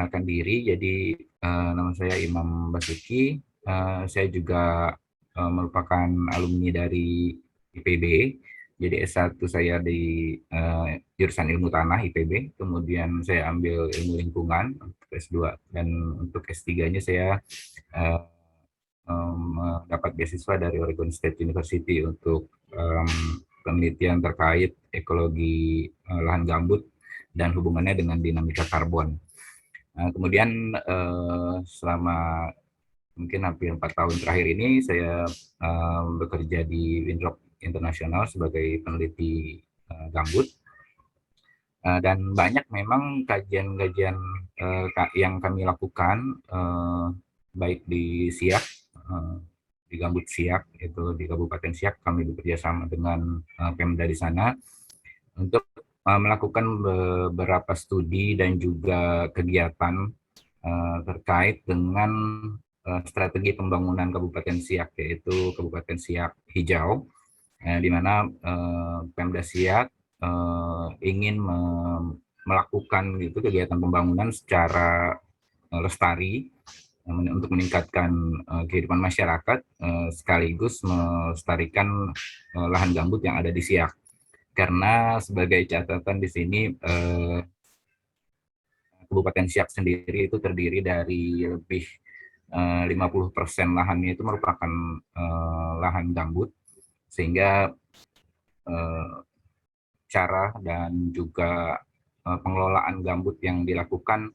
perkenalkan diri. Jadi nama saya Imam Basuki. Saya juga merupakan alumni dari IPB. Jadi S1 saya di jurusan Ilmu Tanah IPB. Kemudian saya ambil Ilmu Lingkungan untuk S2 dan untuk S3-nya saya eh, mendapat beasiswa dari Oregon State University untuk penelitian terkait ekologi lahan gambut dan hubungannya dengan dinamika karbon. Kemudian selama mungkin hampir 4 tahun terakhir ini saya bekerja di Windrock Internasional sebagai peneliti gambut. Dan banyak memang kajian-kajian yang kami lakukan baik di Siak, di Gambut Siak, itu di Kabupaten Siak, kami bekerja sama dengan Pemda di sana untuk melakukan beberapa studi dan juga kegiatan terkait dengan strategi pembangunan Kabupaten Siak, yaitu Kabupaten Siak Hijau, di mana Pemda Siak ingin melakukan gitu kegiatan pembangunan secara lestari untuk meningkatkan kehidupan masyarakat sekaligus melestarikan lahan gambut yang ada di Siak. Karena sebagai catatan di sini Kabupaten Siak sendiri itu terdiri dari lebih 50% lahannya itu merupakan lahan gambut, sehingga cara dan juga pengelolaan gambut yang dilakukan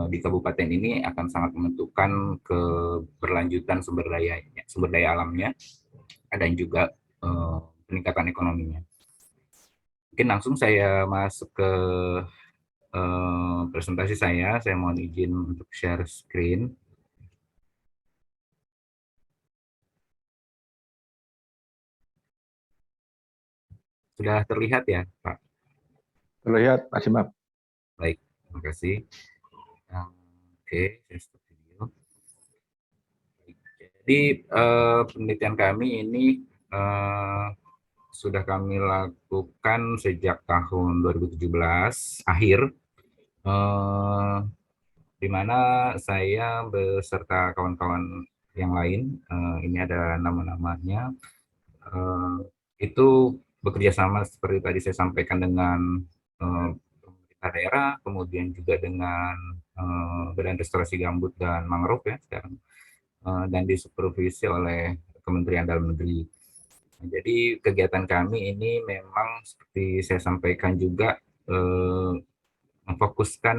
di kabupaten ini akan sangat menentukan keberlanjutan sumber daya alamnya dan juga peningkatan ekonominya. Mungkin langsung saya masuk ke presentasi saya mohon izin untuk share screen. Sudah terlihat ya, Pak? Terlihat, Mas Imam. Baik, terima kasih. Oke, saya stop video. Jadi penelitian kami ini sudah kami lakukan sejak tahun 2017 akhir, di mana saya beserta kawan-kawan yang lain, ini ada nama-namanya, itu bekerja sama seperti tadi saya sampaikan dengan pemerintah daerah, kemudian juga dengan Badan Restorasi Gambut dan Mangrove ya sekarang, dan disupervisi oleh Kementerian Dalam Negeri. Jadi kegiatan kami ini memang seperti saya sampaikan juga memfokuskan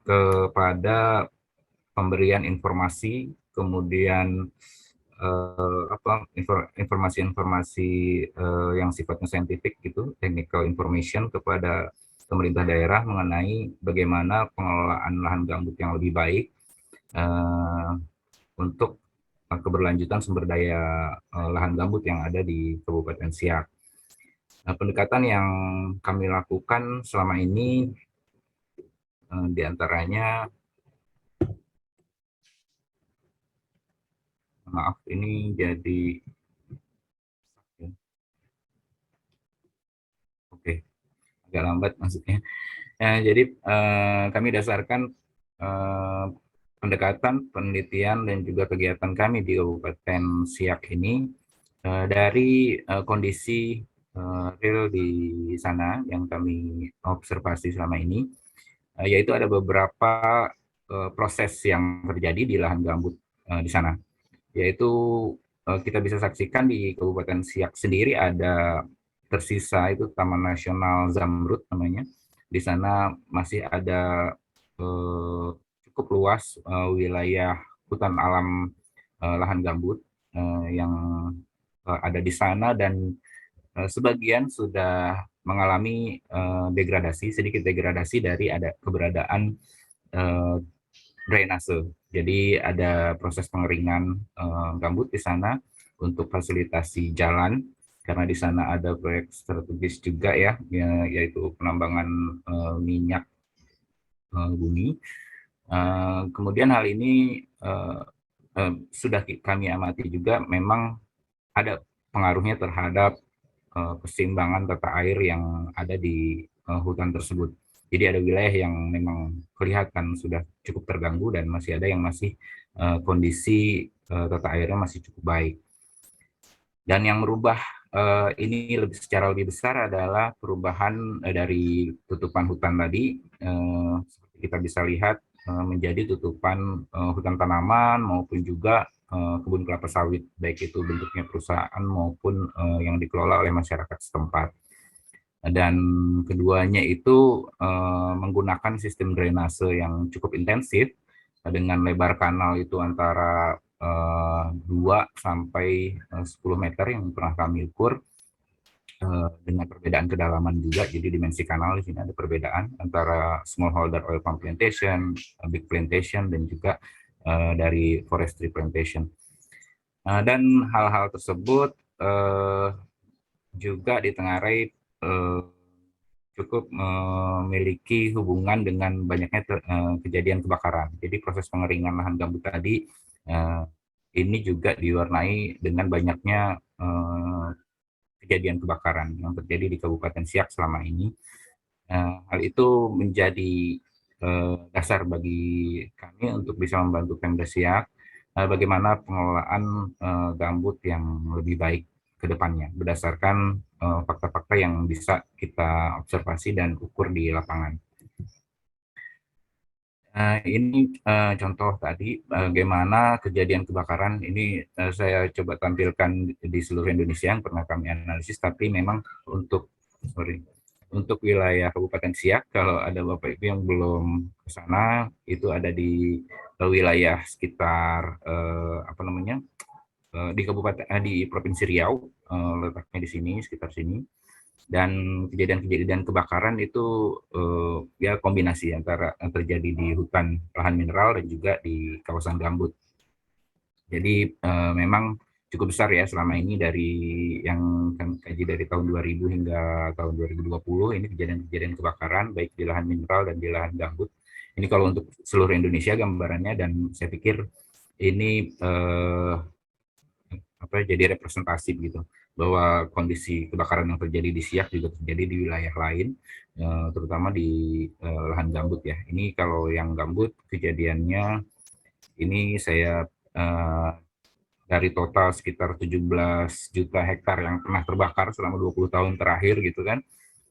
kepada pemberian informasi, kemudian informasi-informasi yang sifatnya saintifik gitu, technical information kepada pemerintah daerah mengenai bagaimana pengelolaan lahan gambut yang lebih baik untuk keberlanjutan sumber daya lahan gambut yang ada di Kabupaten Siak. Nah, pendekatan yang kami lakukan selama ini diantaranya, maaf ini jadi, oke, agak lambat maksudnya. Nah, jadi kami dasarkan pendekatan, penelitian, dan juga kegiatan kami di Kabupaten Siak ini dari kondisi real di sana yang kami observasi selama ini, yaitu ada beberapa proses yang terjadi di lahan gambut di sana, yaitu kita bisa saksikan di Kabupaten Siak sendiri ada tersisa itu Taman Nasional Zamrud namanya. Di sana masih ada cukup luas wilayah hutan alam lahan gambut yang ada di sana, dan sebagian sudah mengalami sedikit degradasi dari ada keberadaan drainase. Jadi ada proses pengeringan gambut di sana untuk fasilitasi jalan, karena di sana ada proyek strategis juga ya, yaitu penambangan minyak bumi. Kemudian hal ini sudah kami amati juga memang ada pengaruhnya terhadap keseimbangan tata air yang ada di hutan tersebut. Jadi ada wilayah yang memang kelihatan sudah cukup terganggu dan masih ada yang masih kondisi tata airnya masih cukup baik. Dan yang merubah ini secara lebih besar adalah perubahan dari tutupan hutan tadi. Seperti kita bisa lihat menjadi tutupan hutan tanaman maupun juga kebun kelapa sawit, baik itu bentuknya perusahaan maupun yang dikelola oleh masyarakat setempat. Dan keduanya itu menggunakan sistem drainase yang cukup intensif dengan lebar kanal itu antara 2 sampai 10 meter yang pernah kami ukur, dengan perbedaan kedalaman juga. Jadi dimensi kanal di sini ada perbedaan antara smallholder oil palm plantation, big plantation, dan juga dari forestry plantation. Dan hal-hal tersebut juga ditengarai cukup memiliki hubungan dengan banyaknya kejadian kebakaran. Jadi proses pengeringan lahan gambut tadi ini juga diwarnai dengan banyaknya kejadian kebakaran yang terjadi di Kabupaten Siak selama ini. Hal itu menjadi dasar bagi kami untuk bisa membantu Pemda Siak bagaimana pengelolaan gambut yang lebih baik ke depannya berdasarkan fakta-fakta yang bisa kita observasi dan ukur di lapangan. Ini contoh tadi bagaimana kejadian kebakaran ini saya coba tampilkan di seluruh Indonesia yang pernah kami analisis, tapi memang untuk wilayah Kabupaten Siak, kalau ada Bapak Ibu yang belum ke sana, itu ada di wilayah sekitar di Kabupaten di Provinsi Riau, letaknya di sini, sekitar sini. Dan kejadian-kejadian kebakaran itu ya kombinasi antara yang terjadi di hutan lahan mineral dan juga di kawasan gambut. Jadi memang cukup besar ya selama ini dari yang kaji dari tahun 2000 hingga tahun 2020 ini kejadian-kejadian kebakaran baik di lahan mineral dan di lahan gambut. Ini kalau untuk seluruh Indonesia gambarannya, dan saya pikir ini jadi representatif gitu bahwa kondisi kebakaran yang terjadi di Siak juga terjadi di wilayah lain, terutama di lahan gambut ya. Ini kalau yang gambut kejadiannya ini saya dari total sekitar 17 juta hektar yang pernah terbakar selama 20 tahun terakhir gitu kan.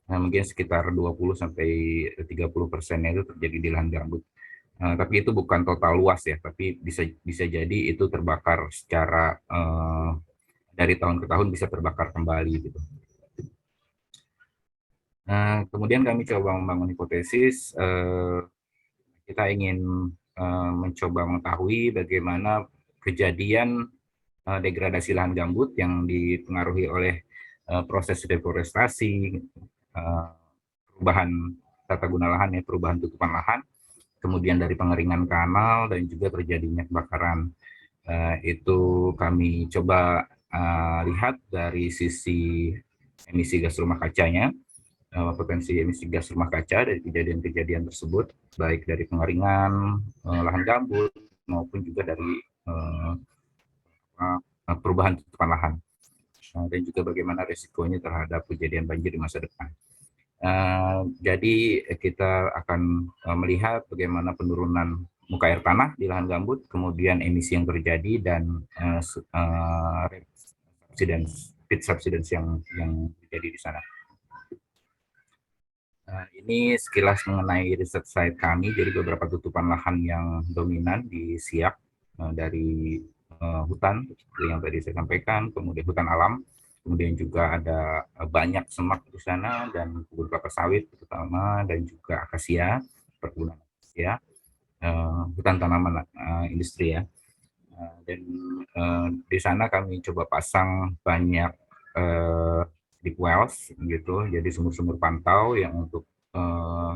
Nah, mungkin sekitar 20 sampai 30%-nya itu terjadi di lahan gambut. Tapi itu bukan total luas ya, tapi bisa jadi itu terbakar secara dari tahun ke tahun bisa terbakar kembali gitu. Kemudian kami coba membangun hipotesis, kita ingin mencoba mengetahui bagaimana kejadian degradasi lahan gambut yang dipengaruhi oleh proses deforestasi, perubahan tata guna lahan ya, perubahan tutupan lahan, kemudian dari pengeringan kanal dan juga terjadinya kebakaran. Itu kami coba lihat dari sisi emisi gas rumah kacanya, potensi emisi gas rumah kaca dari kejadian-kejadian tersebut, baik dari pengeringan lahan gambut maupun juga dari perubahan tutupan lahan, dan juga bagaimana resikonya terhadap kejadian banjir di masa depan. Jadi kita akan melihat bagaimana penurunan muka air tanah di lahan gambut, kemudian emisi yang terjadi, dan subsidence yang terjadi di sana. Ini sekilas mengenai riset site kami. Jadi beberapa tutupan lahan yang dominan di Siak dari hutan seperti yang tadi saya sampaikan, kemudian hutan alam, kemudian juga ada banyak semak di sana dan kebun kelapa sawit terutama, dan juga akasia, perkebunan akasia, hutan tanaman industri ya. Dan di sana kami coba pasang banyak deep wells gitu, jadi sumur-sumur pantau yang untuk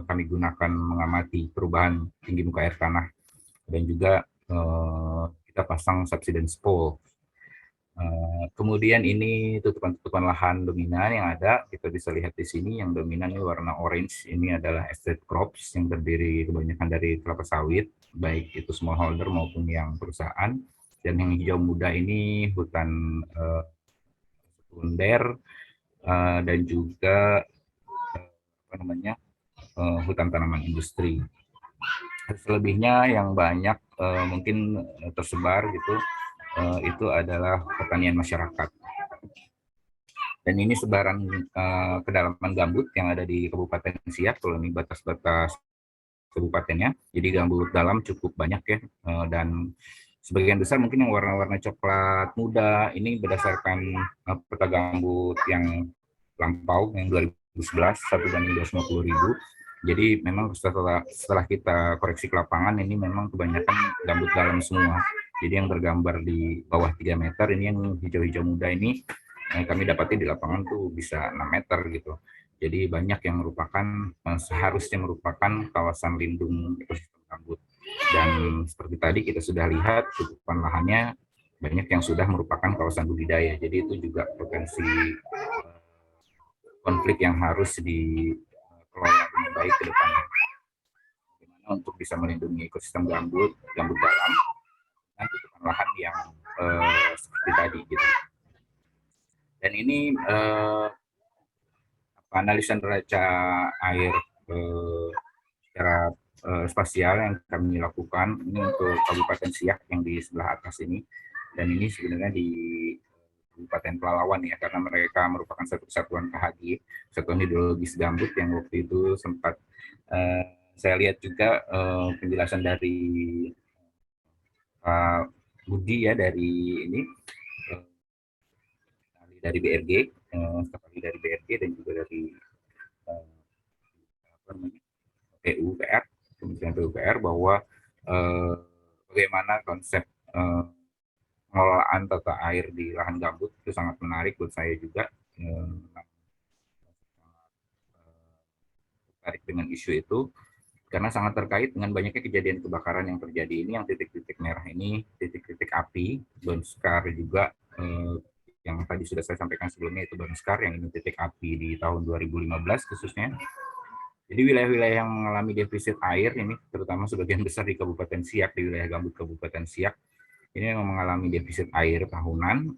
kami gunakan mengamati perubahan tinggi muka air tanah, dan juga kita pasang subsidence pole. Kemudian ini tutupan-tutupan lahan dominan yang ada, kita bisa lihat di sini yang dominan ini warna orange, ini adalah estate crops yang terdiri kebanyakan dari kelapa sawit, baik itu smallholder maupun yang perusahaan, dan yang hijau muda ini hutan sekunder dan juga hutan tanaman industri. Selebihnya yang banyak mungkin tersebar gitu, itu adalah pertanian masyarakat. Dan ini sebaran kedalaman gambut yang ada di Kabupaten Siak, kalau ini batas-batas kabupatennya. Jadi gambut dalam cukup banyak ya, dan sebagian besar mungkin yang warna-warna coklat muda ini berdasarkan peta gambut yang lampau yang 2011 1:250.000. Jadi memang setelah kita koreksi ke lapangan ini memang kebanyakan gambut dalam semua. Jadi yang tergambar di bawah 3 meter ini yang hijau-hijau muda ini kami dapati di lapangan tuh bisa 6 meter gitu. Jadi banyak yang merupakan seharusnya merupakan kawasan lindung ekosistem gambut. Dan seperti tadi kita sudah lihat cukupan lahannya banyak yang sudah merupakan kawasan budidaya. Jadi itu juga potensi konflik yang harus dikelola dengan baik ke depannya. Bagaimana untuk bisa melindungi ekosistem gambut dalam, dan tutupan lahan yang seperti tadi gitu. Dan ini analisa neraca air secara spasial yang kami lakukan ini untuk Kabupaten Siak yang di sebelah atas ini, dan ini sebenarnya di Kabupaten Pelalawan ya, karena mereka merupakan satu kesatuan KHG, Satuan Hidrologis Gambut, yang waktu itu sempat saya lihat juga penjelasan dari Pak Budi ya dari ini dari BRG, sekali dari BRG dan juga dari PUPR, Kementerian PUPR, bahwa bagaimana konsep pengelolaan tata air di lahan gambut itu sangat menarik buat saya juga. Tertarik dengan isu itu karena sangat terkait dengan banyaknya kejadian kebakaran yang terjadi ini, yang titik-titik merah ini, titik-titik api, burn scar juga, yang tadi sudah saya sampaikan sebelumnya itu burn scar, yang ini titik api di tahun 2015 khususnya. Jadi wilayah-wilayah yang mengalami defisit air ini, terutama sebagian besar di Kabupaten Siak, di wilayah gambut Kabupaten Siak, ini memang mengalami defisit air tahunan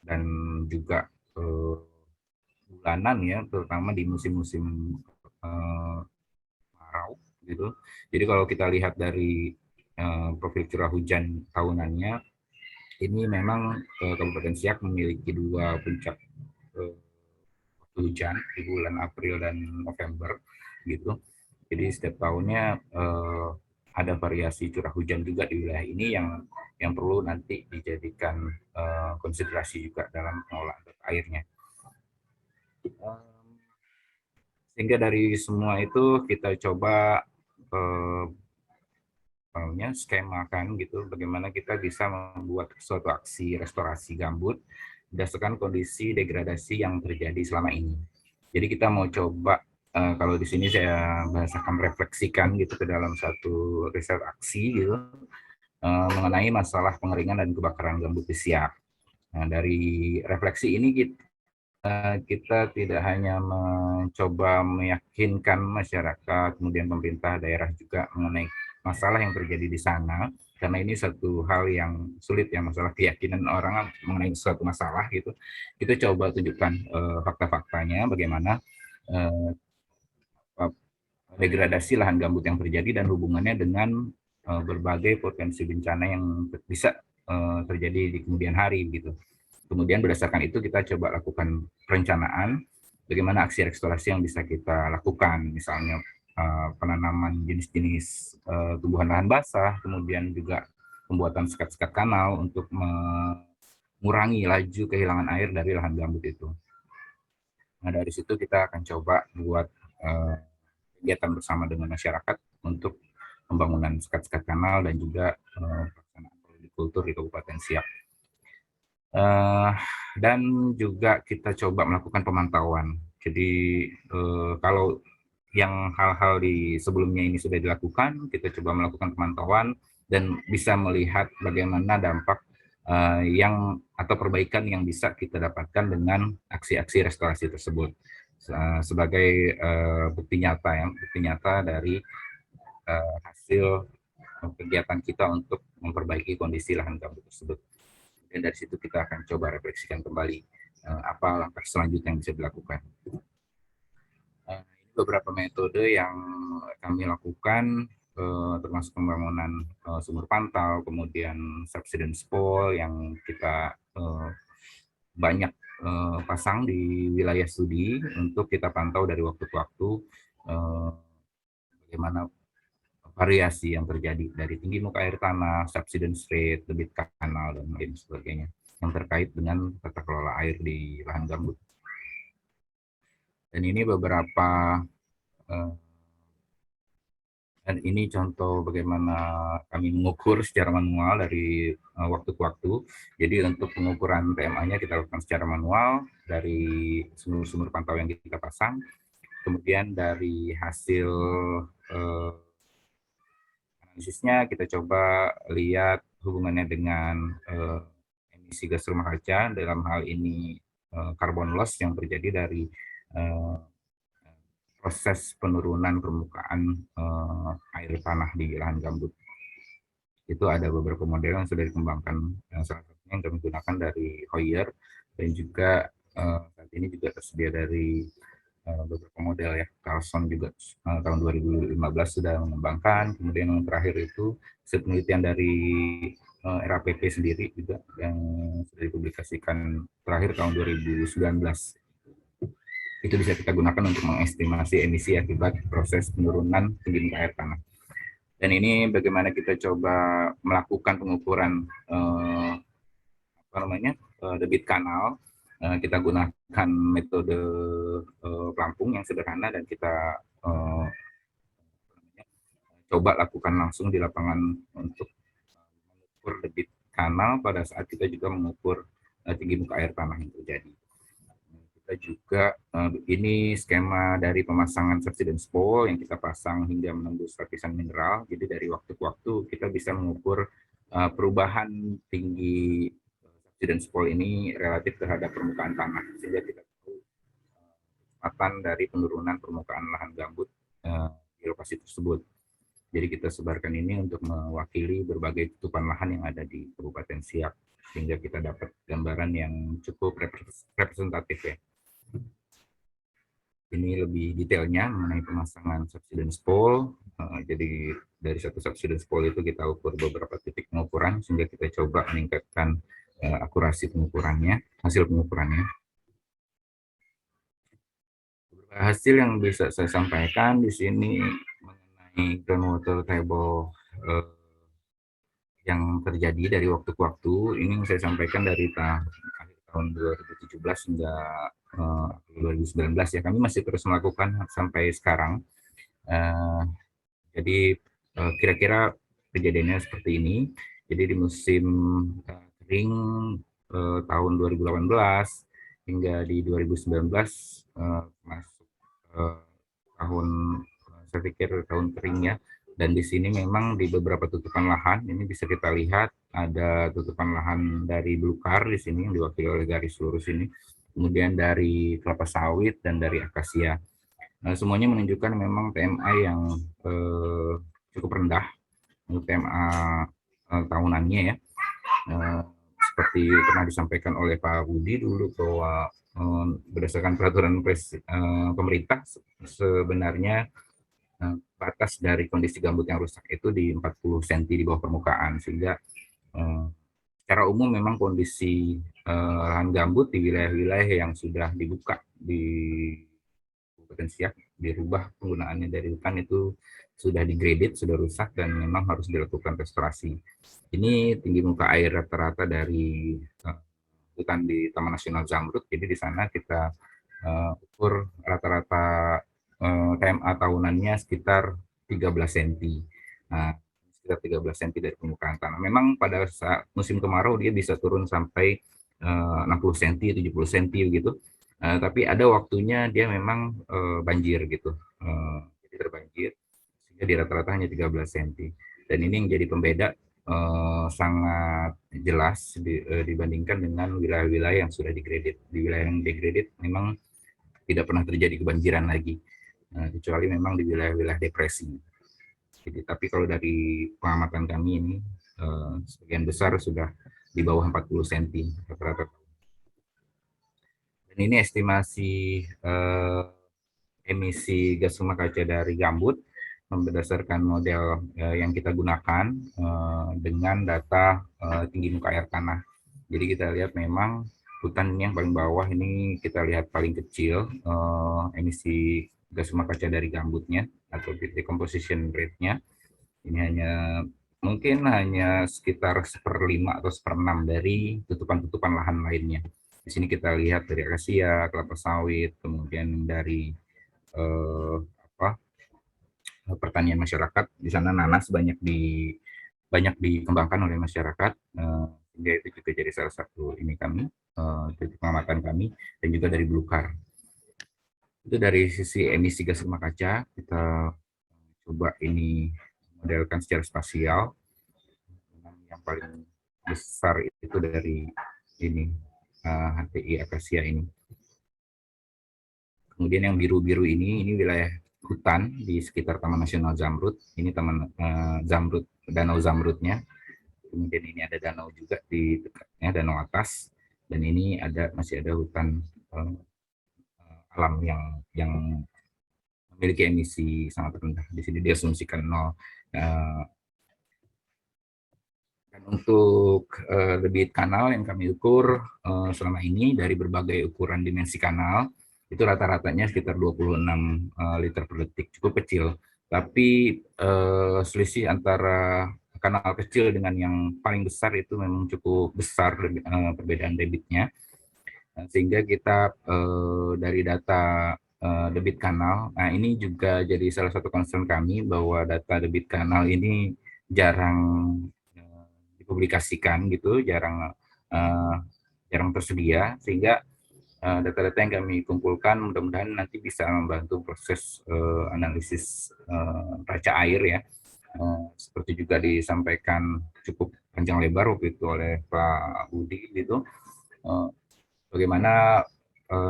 dan juga bulanan ya, terutama di musim-musim kemarau gitu. Jadi kalau kita lihat dari profil curah hujan tahunannya, ini memang Kabupaten Siak memiliki 2 puncak hujan di bulan April dan November gitu. Jadi setiap tahunnya ada variasi curah hujan juga di wilayah ini yang perlu nanti dijadikan konsiderasi juga dalam pengelolaan airnya. Sehingga dari semua itu kita coba skemakan gitu, bagaimana kita bisa membuat suatu aksi restorasi gambut berdasarkan kondisi degradasi yang terjadi selama ini. Jadi kita mau coba, kalau di sini saya bahasakan refleksikan gitu ke dalam satu riset aksi gitu, mengenai masalah pengeringan dan kebakaran gambut di Siak. Nah, dari refleksi ini kita tidak hanya mencoba meyakinkan masyarakat, kemudian pemerintah daerah juga mengenai masalah yang terjadi di sana, karena ini satu hal yang sulit ya, masalah keyakinan orang mengenai suatu masalah gitu. Kita coba tunjukkan fakta-faktanya, bagaimana degradasi lahan gambut yang terjadi dan hubungannya dengan berbagai potensi bencana yang bisa terjadi di kemudian hari gitu. Kemudian berdasarkan itu kita coba lakukan perencanaan bagaimana aksi restorasi yang bisa kita lakukan, misalnya penanaman jenis-jenis tumbuhan lahan basah, kemudian juga pembuatan sekat-sekat kanal untuk mengurangi laju kehilangan air dari lahan gambut itu. Nah, dari situ kita akan coba buat kegiatan bersama dengan masyarakat untuk pembangunan sekat-sekat kanal dan juga pelaksanaan polikultur di Kabupaten Siak. Dan juga kita coba melakukan pemantauan. Jadi kalau yang hal-hal di sebelumnya ini sudah dilakukan, kita coba melakukan pemantauan dan bisa melihat bagaimana dampak yang atau perbaikan yang bisa kita dapatkan dengan aksi-aksi restorasi tersebut sebagai bukti nyata dari hasil kegiatan kita untuk memperbaiki kondisi lahan gambut tersebut. Dan dari situ kita akan coba refleksikan kembali apa langkah selanjutnya yang bisa dilakukan. Ini beberapa metode yang kami lakukan, termasuk pembangunan sumur pantau, kemudian subsidence pole yang kita banyak pasang di wilayah studi untuk kita pantau dari waktu ke waktu bagaimana variasi yang terjadi dari tinggi muka air tanah, subsidence rate, debit kanal, dan lain sebagainya yang terkait dengan tata kelola air di lahan gambut. Dan ini beberapa dan ini contoh bagaimana kami mengukur secara manual dari waktu ke waktu. Jadi untuk pengukuran TMA-nya kita lakukan secara manual dari sumur-sumur pantau yang kita pasang. Kemudian dari hasil analisisnya kita coba lihat hubungannya dengan emisi gas rumah kaca, dalam hal ini carbon loss yang terjadi dari proses penurunan permukaan air tanah di lahan gambut. Itu ada beberapa model yang sudah dikembangkan, salah satunya yang kami gunakan dari Hoyer, dan juga saat ini juga tersedia dari beberapa model ya. Carlson juga tahun 2015 sudah mengembangkan. Kemudian yang terakhir itu penelitian dari RAPP sendiri juga yang sudah dipublikasikan terakhir tahun 2019. Itu bisa kita gunakan untuk mengestimasi emisi akibat proses penurunan tinggi muka air tanah. Dan ini bagaimana kita coba melakukan pengukuran debit kanal. Kita gunakan metode pelampung yang sederhana dan kita coba lakukan langsung di lapangan untuk mengukur debit kanal pada saat kita juga mengukur tinggi muka air tanah yang terjadi. Kita juga ini skema dari pemasangan subsidence pole yang kita pasang hingga menembus lapisan mineral. Jadi dari waktu ke waktu kita bisa mengukur perubahan tinggi subsidence pole ini relatif terhadap permukaan tanah, sehingga kita tahu kecepatan dari penurunan permukaan lahan gambut di lokasi tersebut. Jadi kita sebarkan ini untuk mewakili berbagai tutupan lahan yang ada di Kabupaten Siak, sehingga kita dapat gambaran yang cukup representatif ya. Ini lebih detailnya mengenai pemasangan subsidence pole. Jadi dari satu subsidence pole itu kita ukur beberapa titik pengukuran sehingga kita coba meningkatkan akurasi pengukurannya, hasil pengukurannya. Hasil yang bisa saya sampaikan di sini mengenai groundwater table yang terjadi dari waktu ke waktu. Ini yang saya sampaikan dari tahun 2017 hingga 2019 ya. Kami masih terus melakukan sampai sekarang. Jadi kira-kira kejadiannya seperti ini. Jadi di musim kering tahun 2018 hingga di 2019 masuk tahun, saya pikir tahun kering ya. Dan di sini memang di beberapa tutupan lahan ini bisa kita lihat ada tutupan lahan dari belukar di sini yang diwakili oleh garis lurus ini, kemudian dari kelapa sawit dan dari akasia. Semuanya menunjukkan memang TMA yang cukup rendah untuk TMA tahunannya ya. Seperti pernah disampaikan oleh Pak Budi dulu bahwa berdasarkan peraturan pemerintah sebenarnya batas dari kondisi gambut yang rusak itu di 40 cm di bawah permukaan, sehingga secara umum memang kondisi lahan gambut di wilayah-wilayah yang sudah dibuka di Kabupaten Siak dirubah penggunaannya dari hutan itu sudah degraded, sudah rusak dan memang harus dilakukan restorasi. Ini tinggi muka air rata-rata dari hutan di Taman Nasional Zamrud. Jadi di sana kita ukur rata-rata TMA tahunannya sekitar 13 cm. Nah, sekitar 13 cm dari permukaan tanah. Memang pada saat musim kemarau dia bisa turun sampai 60 cm, 70 cm gitu. Tapi ada waktunya dia memang banjir gitu. Jadi terbanjir sehingga di rata-rata hanya 13 cm. Dan ini yang jadi pembeda sangat jelas dibandingkan dengan wilayah-wilayah yang sudah degraded. Di wilayah yang degraded memang tidak pernah terjadi kebanjiran lagi, kecuali memang di wilayah-wilayah depresi. Jadi, tapi kalau dari pengamatan kami ini sebagian besar sudah di bawah 40 cm rata-rata. Dan ini estimasi emisi gas rumah kaca dari gambut berdasarkan model yang kita gunakan dengan data tinggi muka air tanah. Jadi kita lihat memang hutan yang paling bawah ini kita lihat paling kecil emisi gas rumah kaca dari gambutnya atau decomposition rate-nya. Ini mungkin hanya sekitar 1/5 atau 1/6 dari tutupan-tutupan lahan lainnya. Di sini kita lihat dari akasia, kelapa sawit, kemudian dari eh, apa, pertanian masyarakat. Di sana nanas banyak dikembangkan oleh masyarakat. Sehingga itu juga jadi salah satu ini kami, titik pengamatan kami, dan juga dari Belukar. Itu dari sisi emisi gas rumah kaca, kita coba ini modelkan secara spasial. Yang paling besar itu dari ini HTI akasia ini. Kemudian yang biru-biru ini wilayah hutan di sekitar Taman Nasional Zamrud. Ini taman Zamrud, danau Zamrudnya. Kemudian ini ada danau juga di dekatnya, danau atas. Dan ini masih ada hutan alam yang memiliki emisi sangat rendah. Di sini diasumsikan 0. Dan untuk debit kanal yang kami ukur selama ini dari berbagai ukuran dimensi kanal, itu rata-ratanya sekitar 26 liter per detik, cukup kecil. Tapi selisih antara kanal kecil dengan yang paling besar itu memang cukup besar perbedaan debitnya. Sehingga kita dari data debit kanal, nah ini juga jadi salah satu concern kami bahwa data debit kanal ini jarang dipublikasikan gitu, jarang tersedia, sehingga data-data yang kami kumpulkan mudah-mudahan nanti bisa membantu proses analisis raca air ya. Seperti juga disampaikan cukup panjang lebar waktu itu oleh Pak Budi gitu, bagaimana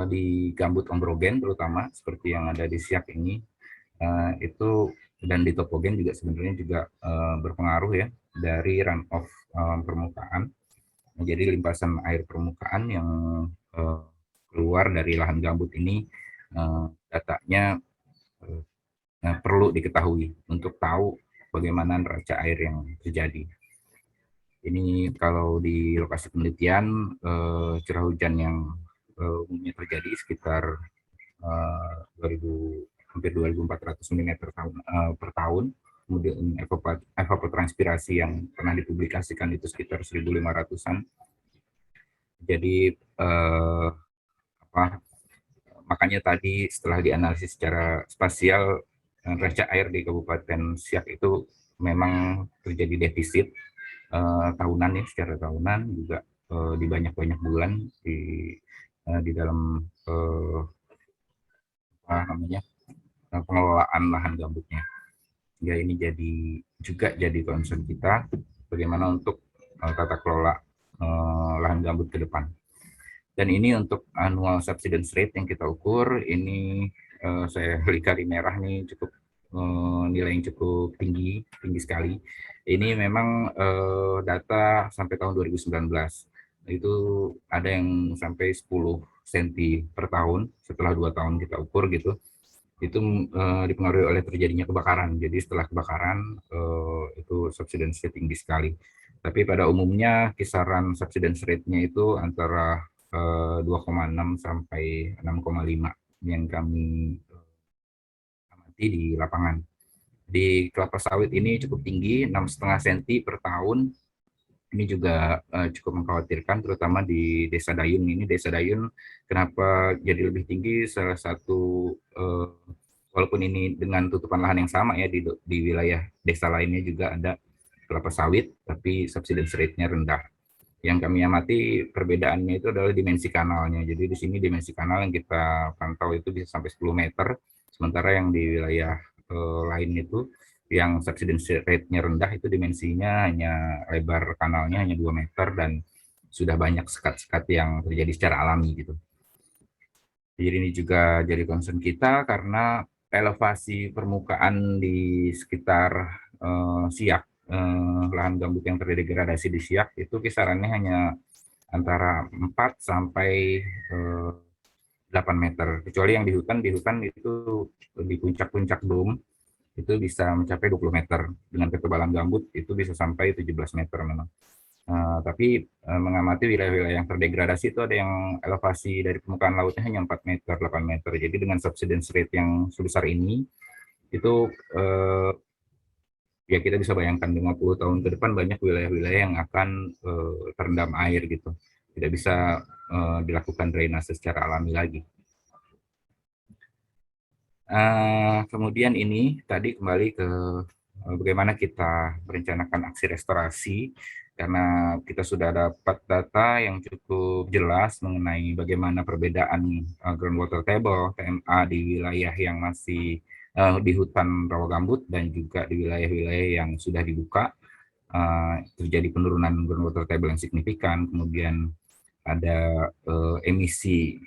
di gambut ombrogen terutama seperti yang ada di Siak ini itu, dan di topogen juga sebenarnya juga berpengaruh ya dari runoff permukaan. Jadi limpasan air permukaan yang keluar dari lahan gambut ini datanya perlu diketahui untuk tahu bagaimana neraca air yang terjadi. Ini kalau di lokasi penelitian curah hujan yang umumnya terjadi sekitar hampir 2.400 mm per tahun. Kemudian evapotranspirasi yang pernah dipublikasikan itu sekitar 1.500-an. Jadi makanya tadi setelah dianalisis secara spasial, neraca air di Kabupaten Siak itu memang terjadi defisit tahunan ya, secara tahunan juga di banyak-banyak bulan di dalam pengelolaan lahan gambutnya. Ya, ini jadi concern kita bagaimana untuk tata kelola lahan gambut ke depan. Dan ini untuk annual subsidence rate yang kita ukur, ini saya beli kari merah nih cukup nilai yang cukup tinggi sekali. Ini memang data sampai tahun 2019. Itu ada yang sampai 10 cm per tahun setelah 2 tahun kita ukur gitu. Itu dipengaruhi oleh terjadinya kebakaran. Jadi setelah kebakaran itu subsidence rate tinggi sekali. Tapi pada umumnya kisaran subsidence rate-nya itu antara 2,6 sampai 6,5 yang kami amati di lapangan. Di kelapa sawit ini cukup tinggi, 6,5 cm per tahun. Ini juga cukup mengkhawatirkan, terutama di Desa Dayun. Ini Desa Dayun kenapa jadi lebih tinggi? Salah satu walaupun ini dengan tutupan lahan yang sama ya di wilayah desa lainnya juga ada kelapa sawit, tapi subsidence rate-nya rendah. Yang kami amati perbedaannya itu adalah dimensi kanalnya. Jadi di sini dimensi kanal yang kita pantau itu bisa sampai 10 meter, sementara yang di wilayah lain itu yang subsidence rate-nya rendah itu dimensinya hanya lebar kanalnya hanya 2 meter dan sudah banyak sekat-sekat yang terjadi secara alami gitu. Jadi ini juga jadi concern kita karena elevasi permukaan di sekitar Siak, lahan gambut yang terdegradasi di Siak itu kisarannya hanya antara 4 sampai 8 meter. Kecuali yang di hutan itu di puncak-puncak dom itu bisa mencapai 20 meter. Dengan ketebalan gambut itu bisa sampai 17 meter memang. Tapi mengamati wilayah-wilayah yang terdegradasi itu ada yang elevasi dari permukaan lautnya hanya 4 meter, 8 meter. Jadi dengan subsidence rate yang sebesar ini, itu ya kita bisa bayangkan 50 tahun ke depan banyak wilayah-wilayah yang akan terendam air gitu. Tidak bisa dilakukan drainase secara alami lagi. Kemudian ini tadi kembali ke bagaimana kita merencanakan aksi restorasi, karena kita sudah dapat data yang cukup jelas mengenai bagaimana perbedaan groundwater table (TMA) di wilayah yang masih di hutan rawa gambut dan juga di wilayah-wilayah yang sudah dibuka. Terjadi penurunan groundwater table yang signifikan, kemudian ada emisi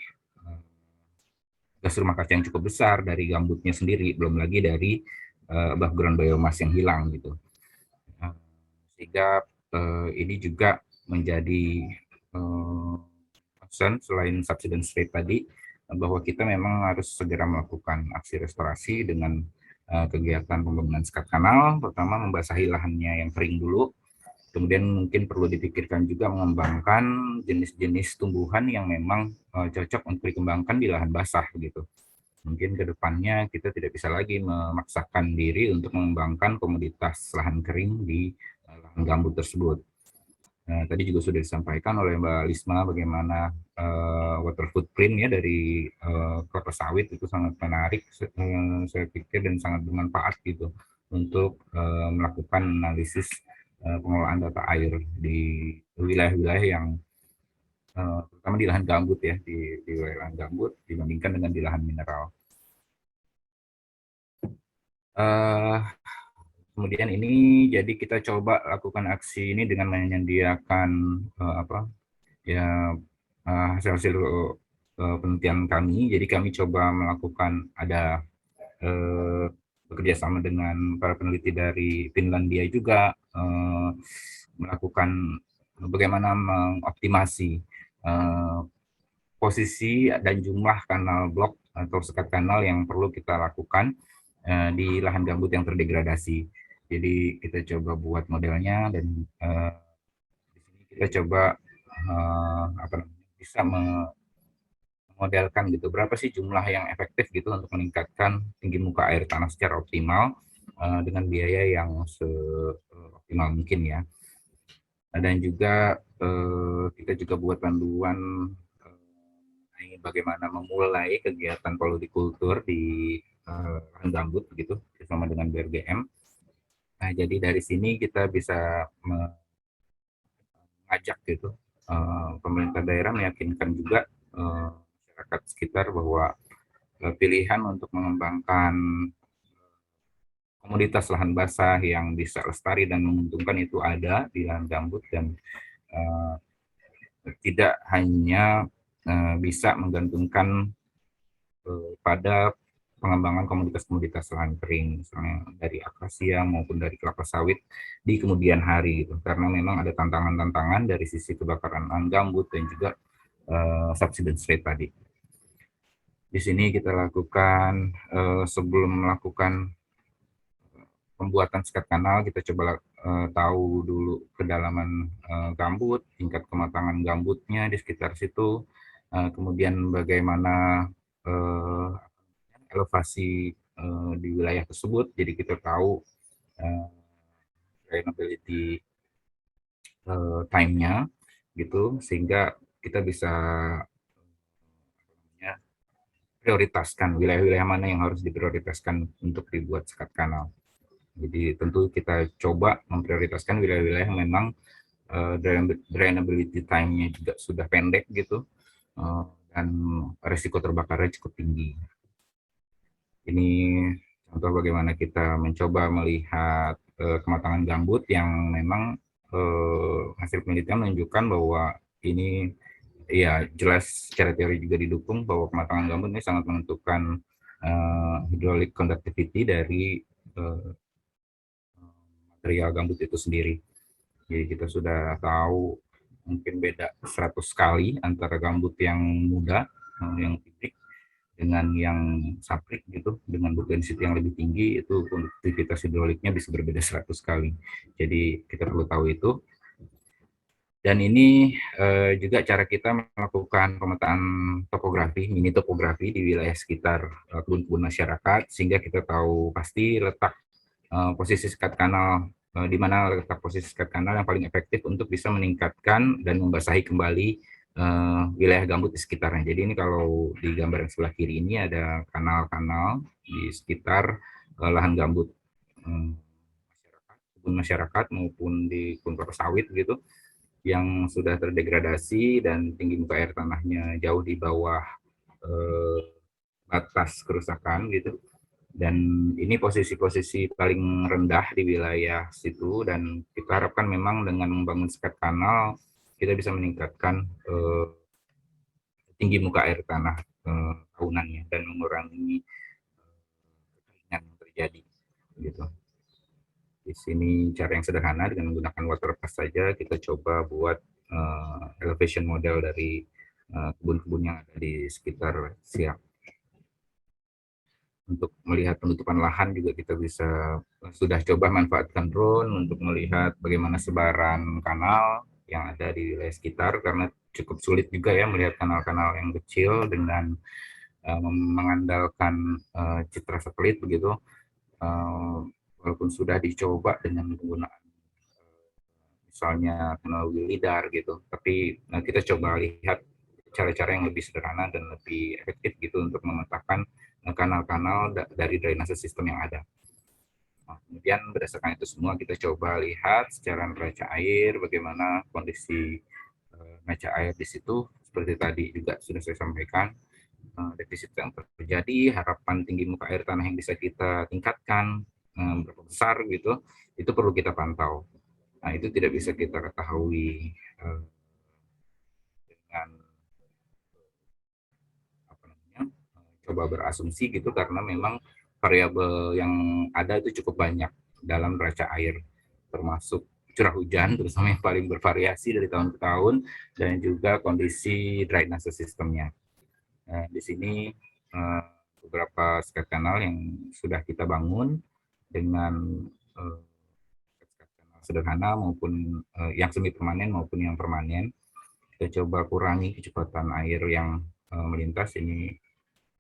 gas rumah kaca yang cukup besar dari gambutnya sendiri, belum lagi dari background biomass yang hilang gitu. Sehingga ini juga menjadi concern selain subsidence rate tadi, bahwa kita memang harus segera melakukan aksi restorasi dengan kegiatan pembangunan sekat kanal, pertama membasahi lahannya yang kering dulu, kemudian mungkin perlu dipikirkan juga mengembangkan jenis-jenis tumbuhan yang memang cocok untuk dikembangkan di lahan basah gitu. Mungkin ke depannya kita tidak bisa lagi memaksakan diri untuk mengembangkan komoditas lahan kering di lahan gambut tersebut. Tadi juga sudah disampaikan oleh Mbak Lisma bagaimana water footprint ya dari kelapa sawit itu sangat menarik, saya pikir, dan sangat bermanfaat gitu untuk melakukan analisis pengelolaan data air di wilayah-wilayah yang terutama di lahan gambut ya, di wilayah lahan gambut dibandingkan dengan di lahan mineral. Uh, Kemudian ini jadi kita coba lakukan aksi ini dengan menyediakan hasil-hasil penelitian kami. Jadi kami coba melakukan bekerja sama dengan para peneliti dari Finlandia juga, melakukan bagaimana mengoptimasi posisi dan jumlah kanal blok atau sekat kanal yang perlu kita lakukan di lahan gambut yang terdegradasi. Jadi kita coba buat modelnya, dan di sini kita coba bisa memodelkan gitu berapa sih jumlah yang efektif gitu untuk meningkatkan tinggi muka air tanah secara optimal dengan biaya yang seoptimal mungkin ya. Dan juga kita juga buat panduan bagaimana memulai kegiatan polikultur di lahan gambut begitu bersama dengan BRGM. Nah, jadi dari sini kita bisa mengajak gitu pemerintah daerah meyakinkan juga masyarakat sekitar bahwa pilihan untuk mengembangkan komoditas lahan basah yang bisa lestari dan menguntungkan itu ada di lahan gambut, dan tidak hanya bisa menggantungkan pada pengembangan komoditas-komoditas lahan kering, misalnya dari akasia maupun dari kelapa sawit di kemudian hari gitu. Karena memang ada tantangan-tantangan dari sisi kebakaran lahan gambut dan juga subsidence rate tadi. Di sini kita lakukan sebelum melakukan pembuatan sekat kanal, kita coba tahu dulu kedalaman gambut, tingkat kematangan gambutnya di sekitar situ, kemudian bagaimana elevasi di wilayah tersebut, jadi kita tahu drainability time-nya gitu, sehingga kita bisa prioritaskan wilayah-wilayah mana yang harus diprioritaskan untuk dibuat sekat kanal. Jadi tentu kita coba memprioritaskan wilayah-wilayah yang memang drainability time-nya juga sudah pendek gitu, dan risiko terbakarnya cukup tinggi. Ini contoh bagaimana kita mencoba melihat kematangan gambut yang memang hasil penelitian menunjukkan bahwa ini ya jelas secara teori juga didukung bahwa kematangan gambut ini sangat menentukan hydraulic conductivity dari material gambut itu sendiri. Jadi kita sudah tahu mungkin beda 100 kali antara gambut yang muda yang tibrik dengan yang saprik gitu, dengan book density yang lebih tinggi, itu konduktivitas hidroliknya bisa berbeda 100 kali. Jadi kita perlu tahu itu. Dan ini juga cara kita melakukan pemetaan topografi, mini topografi di wilayah sekitar kebun-kebun masyarakat, sehingga kita tahu pasti letak posisi sekat kanal, di mana letak posisi sekat kanal yang paling efektif untuk bisa meningkatkan dan membasahi kembali wilayah gambut di sekitarnya. Jadi ini kalau di gambar yang sebelah kiri ini ada kanal-kanal di sekitar lahan gambut masyarakat, kebun masyarakat maupun di kebun kelapa sawit gitu, yang sudah terdegradasi dan tinggi muka air tanahnya jauh di bawah eh, batas kerusakan gitu. Dan ini posisi-posisi paling rendah di wilayah situ, dan kita harapkan memang dengan membangun sekat kanal kita bisa meningkatkan tinggi muka air tanah tahunannya dan mengurangi kekeringan yang terjadi gitu. Di sini cara yang sederhana dengan menggunakan water pass saja kita coba buat elevation model dari kebun-kebun yang ada di sekitar Siak. Untuk melihat penutupan lahan juga kita sudah coba manfaatkan drone untuk melihat bagaimana sebaran kanal yang ada di wilayah sekitar, karena cukup sulit juga ya melihat kanal-kanal yang kecil dengan mengandalkan citra satelit begitu. Walaupun sudah dicoba dengan penggunaan misalnya melalui lidar gitu, tapi kita coba lihat cara-cara yang lebih sederhana dan lebih efektif gitu untuk memetakan kanal-kanal dari drainase sistem yang ada. Nah, kemudian berdasarkan itu semua kita coba lihat secara neraca air, bagaimana kondisi neraca air di situ. Seperti tadi juga sudah saya sampaikan, defisit yang terjadi, harapan tinggi muka air tanah yang bisa kita tingkatkan, berapa besar gitu, itu perlu kita pantau. Nah, itu tidak bisa kita ketahui dengan apa namanya, coba berasumsi gitu, karena memang variabel yang ada itu cukup banyak dalam neraca air, termasuk curah hujan terutama yang paling bervariasi dari tahun ke tahun, dan juga kondisi drainase sistemnya. Nah, di sini beberapa sekat kanal yang sudah kita bangun dengan sekat kanal sederhana maupun yang semi permanen maupun yang permanen. Kita coba kurangi kecepatan air yang melintas. Ini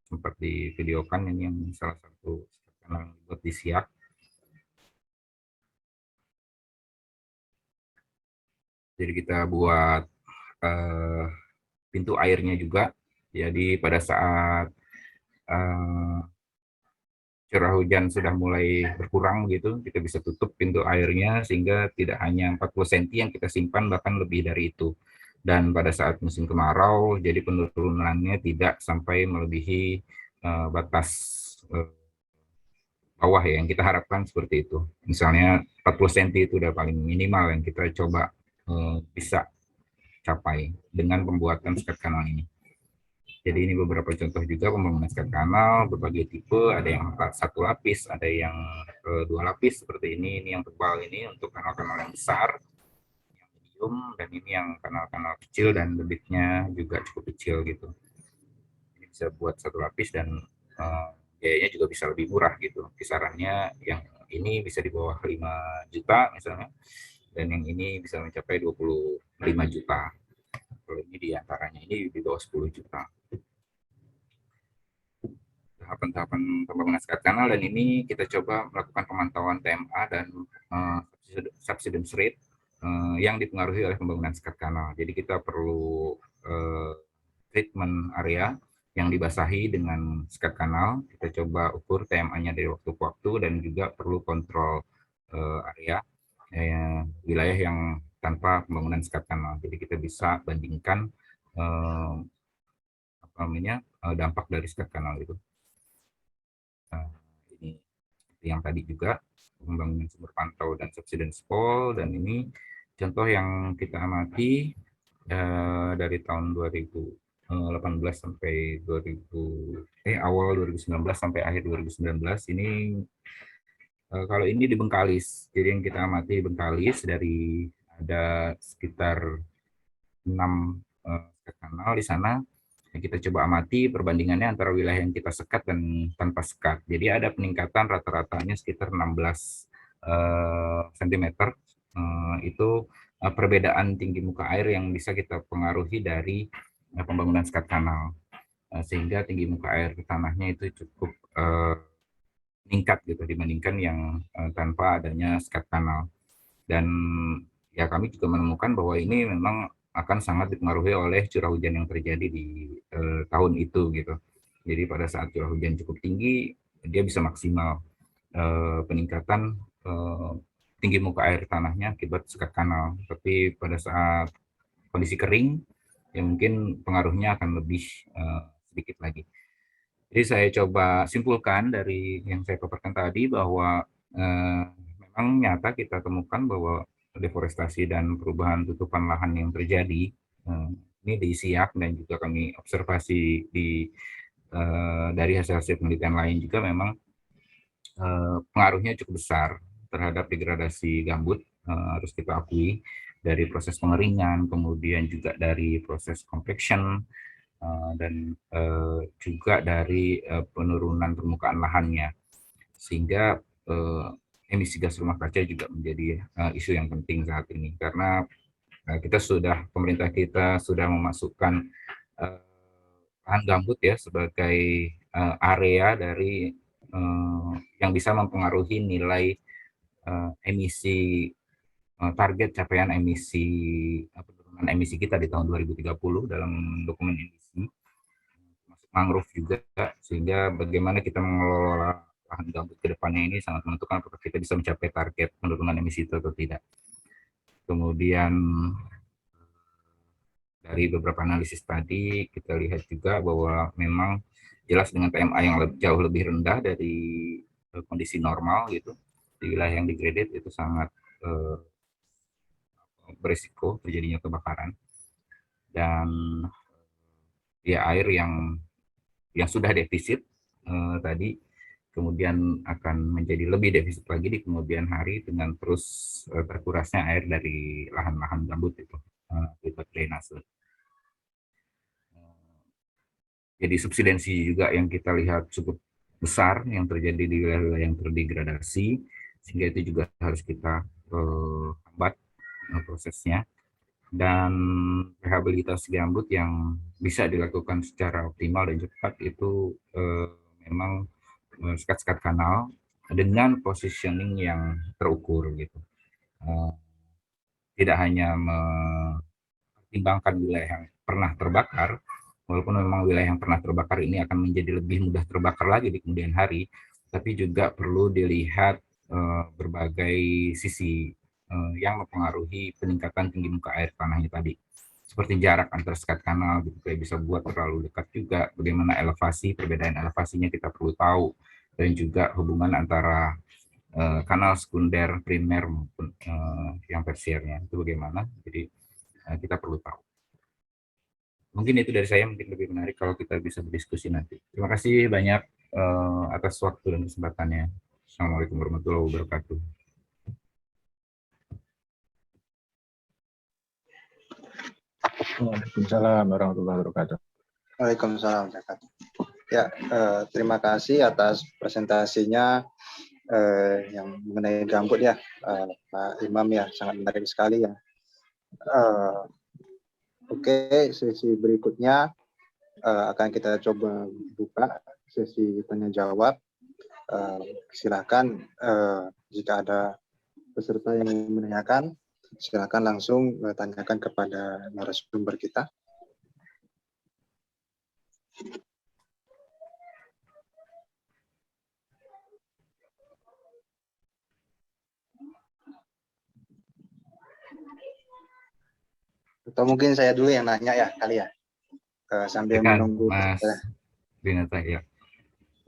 sempat divideokan, ini yang salah satu kanal yang dibuat di Siak. Jadi kita buat pintu airnya juga. Jadi pada saat curah hujan sudah mulai berkurang gitu, kita bisa tutup pintu airnya sehingga tidak hanya 40 cm yang kita simpan, bahkan lebih dari itu. Dan pada saat musim kemarau, jadi penurunannya tidak sampai melebihi batas bawah ya, yang kita harapkan seperti itu. Misalnya 40 cm itu udah paling minimal yang kita coba bisa capai dengan pembuatan sekat kanal ini. Jadi ini beberapa contoh juga pembangunan sekat kanal, berbagai tipe, ada yang satu lapis, ada yang dua lapis seperti ini yang tebal ini untuk kanal-kanal yang besar, yang medium, dan ini yang kanal-kanal kecil dan debitnya juga cukup kecil gitu. Ini bisa buat satu lapis dan biayanya juga bisa lebih murah gitu. Kisarannya yang ini bisa di bawah 5 juta misalnya, dan yang ini bisa mencapai 25 juta. Kalau ini diantaranya ini di bawah 10 juta. Tahapan-tahapan pembangunan sekat kanal, dan ini kita coba melakukan pemantauan TMA dan subsidence rate yang dipengaruhi oleh pembangunan sekat kanal. Jadi kita perlu treatment area yang dibasahi dengan sekat kanal. Kita coba ukur TMA-nya dari waktu ke waktu, dan juga perlu kontrol area wilayah yang tanpa pembangunan sekat kanal. Jadi kita bisa bandingkan apa namanya dampak dari sekat kanal itu. Ini yang tadi juga pembangunan sumber pantau dan subsidence pole, dan ini contoh yang kita amati dari tahun 2018 sampai awal 2019 sampai akhir 2019 ini. Kalau ini di Bengkalis, jadi yang kita amati di Bengkalis dari ada sekitar 6 kanal di sana. Kita coba amati perbandingannya antara wilayah yang kita sekat dan tanpa sekat. Jadi ada peningkatan rata-ratanya sekitar 16 cm. Itu perbedaan tinggi muka air yang bisa kita pengaruhi dari pembangunan sekat kanal. Sehingga tinggi muka air tanahnya itu cukup meningkat gitu dibandingkan yang tanpa adanya sekat kanal. Dan ya kami juga menemukan bahwa ini memang akan sangat dipengaruhi oleh curah hujan yang terjadi di tahun itu gitu. Jadi pada saat curah hujan cukup tinggi, dia bisa maksimal peningkatan tinggi muka air tanahnya akibat sekat kanal. Tapi pada saat kondisi kering, ya mungkin pengaruhnya akan lebih sedikit lagi. Jadi saya coba simpulkan dari yang saya paparkan tadi bahwa memang nyata kita temukan bahwa deforestasi dan perubahan tutupan lahan yang terjadi ini di Siak dan juga kami observasi di dari hasil-hasil penelitian lain juga memang pengaruhnya cukup besar terhadap degradasi gambut, harus kita akui, dari proses pengeringan, kemudian juga dari proses compaction, dan juga dari penurunan permukaan lahannya, sehingga emisi gas rumah kaca juga menjadi isu yang penting saat ini, karena pemerintah kita sudah memasukkan lahan gambut ya sebagai area dari yang bisa mempengaruhi nilai emisi target capaian penurunan emisi kita di tahun 2030 dalam dokumen emisi, masuk mangrove juga, sehingga bagaimana kita mengelola lahan gambut ke depannya ini sangat menentukan apakah kita bisa mencapai target penurunan emisi itu atau tidak. Kemudian dari beberapa analisis tadi kita lihat juga bahwa memang jelas dengan TMA yang jauh lebih rendah dari kondisi normal gitu di wilayah yang degraded itu sangat berisiko terjadinya kebakaran, dan ya air yang sudah defisit tadi kemudian akan menjadi lebih defisit lagi di kemudian hari dengan terus terkurasnya air dari lahan-lahan gambut itu akibat drainase. Jadi subsidensi juga yang kita lihat cukup besar yang terjadi di wilayah-wilayah yang terdegradasi, sehingga itu juga harus kita hambat prosesnya. Dan rehabilitasi gambut yang bisa dilakukan secara optimal dan cepat itu memang sekat-sekat kanal dengan positioning yang terukur gitu. Tidak hanya mempertimbangkan wilayah yang pernah terbakar, walaupun memang wilayah yang pernah terbakar ini akan menjadi lebih mudah terbakar lagi di kemudian hari, tapi juga perlu dilihat berbagai sisi yang mempengaruhi peningkatan tinggi muka air tanahnya tadi. Seperti jarak antar sekat kanal, gitu, kayak bisa buat terlalu dekat juga, bagaimana elevasi, perbedaan elevasinya kita perlu tahu, dan juga hubungan antara kanal sekunder, primer, maupun yang tersiernya, itu bagaimana, jadi kita perlu tahu. Mungkin itu dari saya, mungkin lebih menarik kalau kita bisa berdiskusi nanti. Terima kasih banyak atas waktu dan kesempatannya. Assalamualaikum warahmatullahi wabarakatuh. Waalaikumsalam warahmatullahi wabarakatuh. Waalaikumsalam warahmatullahi wabarakatuh. Ya, terima kasih atas presentasinya yang mengenai gambut ya, Pak Imam ya, sangat menarik sekali ya. Oke, sesi berikutnya akan kita coba buka sesi tanya jawab. Silakan jika ada peserta yang menanyakan, silakan langsung tanyakan kepada narasumber kita. Atau mungkin saya dulu yang nanya ya kali ya, sambil menunggu Mas Binata ya.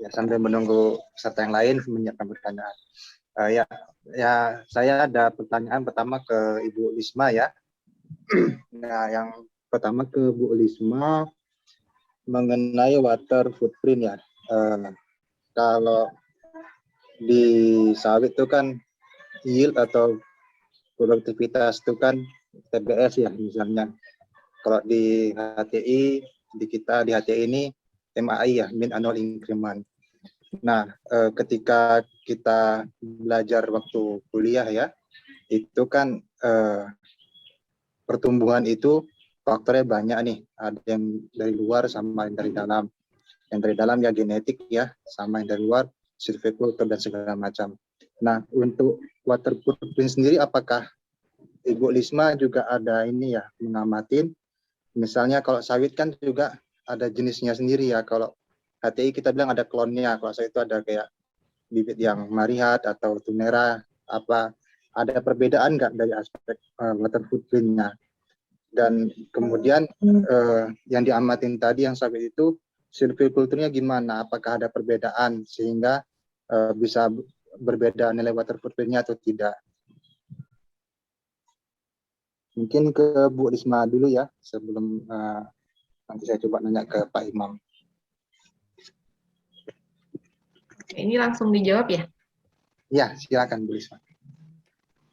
Ya, sambil menunggu peserta yang lain menyiapkan pertanyaan. Ya, saya ada pertanyaan pertama ke Ibu Lisma ya. Nah, yang pertama ke Bu Lisma mengenai water footprint ya. Kalau di sawit itu kan yield atau produktivitas itu kan TBS ya misalnya. Kalau di HTI di kita di HTI ini MAI ya, Mean Annual Increment. Nah, ketika kita belajar waktu kuliah ya, itu kan pertumbuhan itu faktornya banyak nih. Ada yang dari luar sama yang dari dalam. Yang dari dalam ya genetik ya, sama yang dari luar silviculture dan segala macam. Nah, untuk water footprint sendiri, apakah Ibu Lisma juga ada ini ya, menamatin? Misalnya kalau sawit kan juga ada jenisnya sendiri ya. Kalau HTI kita bilang ada klonnya. Kalau sawit itu ada kayak bibit yang Marihat atau Tunera. Apa ada perbedaan nggak dari aspek water footprint-nya? Dan kemudian yang diamatin tadi yang sawit itu silviculture-nya gimana? Apakah ada perbedaan sehingga bisa berbeda nilai water footprint-nya atau tidak? Mungkin ke Bu Risma dulu ya, sebelum nanti saya coba nanya ke Pak Imam. Ini langsung dijawab ya? Ya, silakan Bu Risma.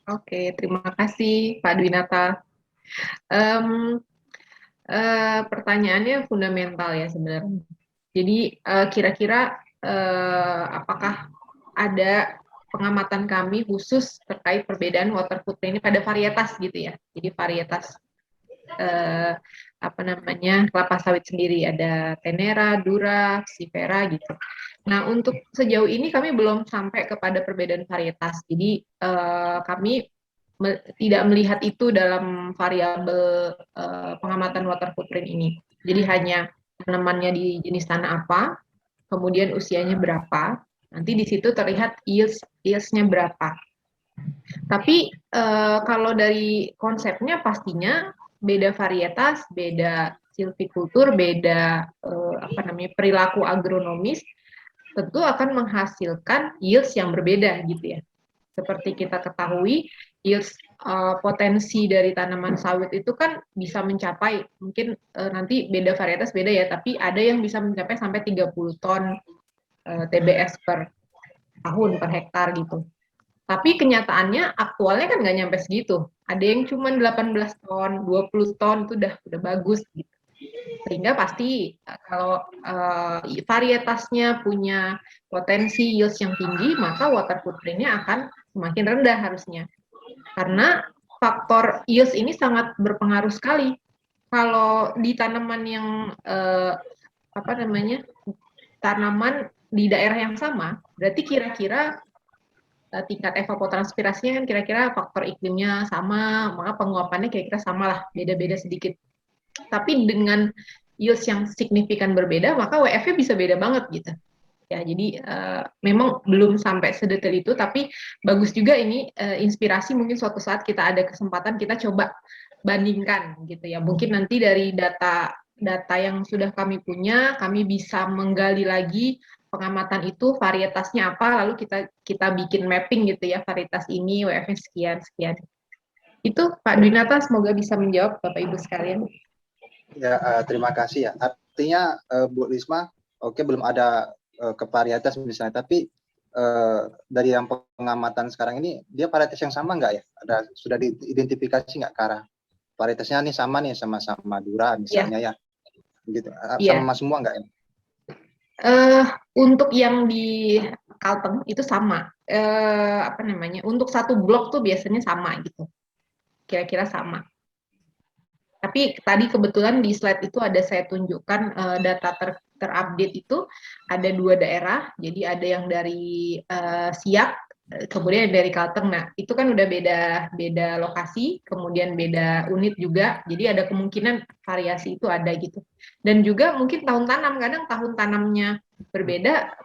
Oke, terima kasih Pak Dwinata. Pertanyaannya fundamental ya sebenarnya. Jadi kira-kira apakah ada pengamatan kami khusus terkait perbedaan water footprint ini pada varietas gitu ya. Jadi varietas kelapa sawit sendiri ada Tenera, Dura, Sivera gitu. Nah, untuk sejauh ini kami belum sampai kepada perbedaan varietas. Jadi kami tidak melihat itu dalam variabel pengamatan water footprint ini. Jadi hanya tanamannya di jenis tanah apa, kemudian usianya berapa, nanti di situ terlihat yields-nya berapa. Tapi kalau dari konsepnya pastinya beda varietas, beda silvikultur, beda perilaku agronomis, tentu akan menghasilkan yields yang berbeda gitu ya. Seperti kita ketahui, yields potensi dari tanaman sawit itu kan bisa mencapai, mungkin nanti beda varietas beda ya, tapi ada yang bisa mencapai sampai 30 ton TBS per tahun, per hektar gitu. Tapi kenyataannya aktualnya kan nggak nyampe segitu. Ada yang cuma 18 ton, 20 ton itu udah bagus gitu. Sehingga pasti kalau varietasnya punya potensi yields yang tinggi, maka water footprint-nya akan semakin rendah harusnya. Karena faktor yields ini sangat berpengaruh sekali. Kalau di tanaman yang tanaman di daerah yang sama, berarti kira-kira tingkat evapotranspirasinya kan kira-kira faktor iklimnya sama, maka penguapannya kira-kira sama lah, beda-beda sedikit. Tapi dengan yields yang signifikan berbeda, maka WF-nya bisa beda banget gitu. Ya, jadi memang belum sampai sedetail itu, tapi bagus juga ini inspirasi mungkin suatu saat kita ada kesempatan kita coba bandingkan gitu ya. Mungkin nanti dari data yang sudah kami punya, kami bisa menggali lagi pengamatan itu varietasnya apa, lalu kita bikin mapping gitu ya, varietas ini WF-nya sekian. Itu Pak Dwinata, semoga bisa menjawab Bapak Ibu sekalian. Ya, terima kasih ya. Artinya Bu Risma, oke, belum ada ke varietas misalnya, tapi dari yang pengamatan sekarang ini, dia varietas yang sama nggak ya? Sudah diidentifikasi nggak ke arah varietasnya nih sama nih, sama-sama Dura misalnya ya? Gitu. Sama semua nggak ya? Untuk yang di Kalteng itu sama. Untuk satu blok tuh biasanya sama gitu. Kira-kira sama. Tapi tadi kebetulan di slide itu ada saya tunjukkan data terupdate itu ada 2 daerah. Jadi ada yang dari Siak, kemudian dari Kalteng. Nah, itu kan udah beda lokasi, kemudian beda unit juga. Jadi ada kemungkinan variasi itu ada gitu. Dan juga mungkin tahun tanam, kadang tahun tanamnya berbeda,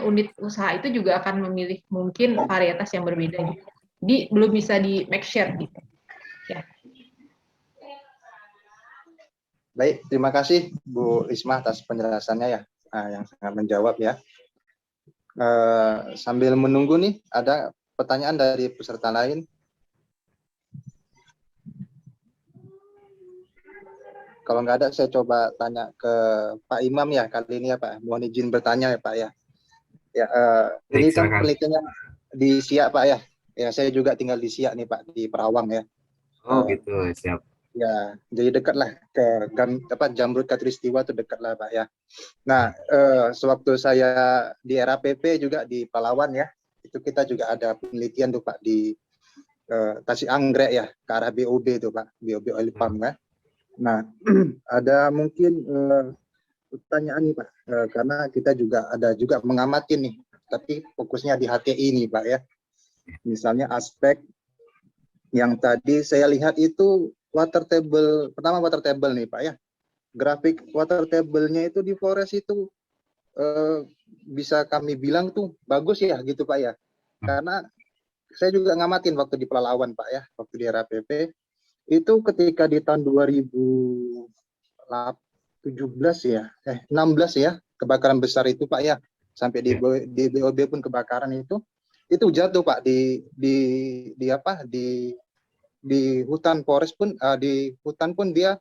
unit usaha itu juga akan memilih mungkin varietas yang berbeda gitu. Jadi belum bisa di make share gitu. Ya. Baik, terima kasih Bu Risma atas penjelasannya ya, yang sangat menjawab ya. Sambil menunggu nih, ada pertanyaan dari peserta lain. Kalau nggak ada, saya coba tanya ke Pak Imam ya kali ini ya Pak. Mohon izin bertanya ya Pak ya. Ya, ini kan penelitiannya di Siak Pak ya. Ya, saya juga tinggal di Siak nih Pak, di Perawang ya. Oh gitu, siap. Ya, jadi dekat lah ke Jamrut Katulistiwa itu dekat lah Pak ya. Nah, sewaktu saya di RAPP juga di Palawan ya, itu kita juga ada penelitian tuh Pak di Tasik Anggrek ya, ke arah BOB itu Pak, BOB Oil Palm kan. Nah, ada mungkin pertanyaan nih Pak, karena kita juga ada juga mengamati nih, tapi fokusnya di HTI nih Pak ya. Misalnya aspek yang tadi saya lihat itu water table, pertama water table nih Pak ya. Grafik water table-nya itu di Flores itu bisa kami bilang tuh bagus ya gitu Pak ya. Karena saya juga ngamatin waktu di Pelalawan Pak ya, waktu di RAPP itu ketika di tahun 2017 ya, 16 ya, kebakaran besar itu Pak ya, sampai di BOB pun kebakaran itu jatuh Pak di hutan forest pun di hutan pun dia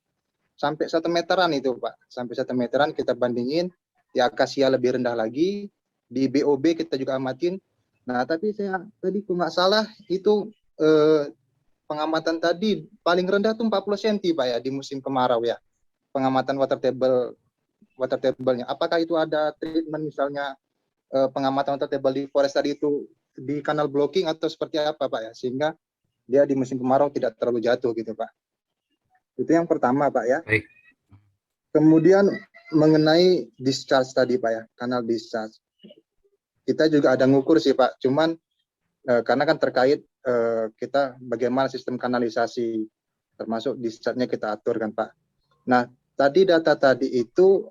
sampai 1 meteran itu Pak, sampai 1 meteran kita bandingin di akasia lebih rendah lagi, di BOB kita juga amatin. Nah tapi saya tadi kalau nggak salah itu pengamatan tadi paling rendah tuh 40 cm Pak ya di musim kemarau ya, pengamatan water table-nya. Apakah itu ada treatment misalnya pengamatan water table di forest tadi itu di kanal blocking atau seperti apa Pak ya, sehingga dia di musim kemarau tidak terlalu jatuh gitu Pak. Itu yang pertama Pak ya. Baik. Kemudian mengenai discharge tadi Pak ya, kanal discharge. Kita juga ada ngukur sih Pak, cuman karena kan terkait kita bagaimana sistem kanalisasi, termasuk discharge-nya kita atur kan Pak. Nah, tadi data tadi itu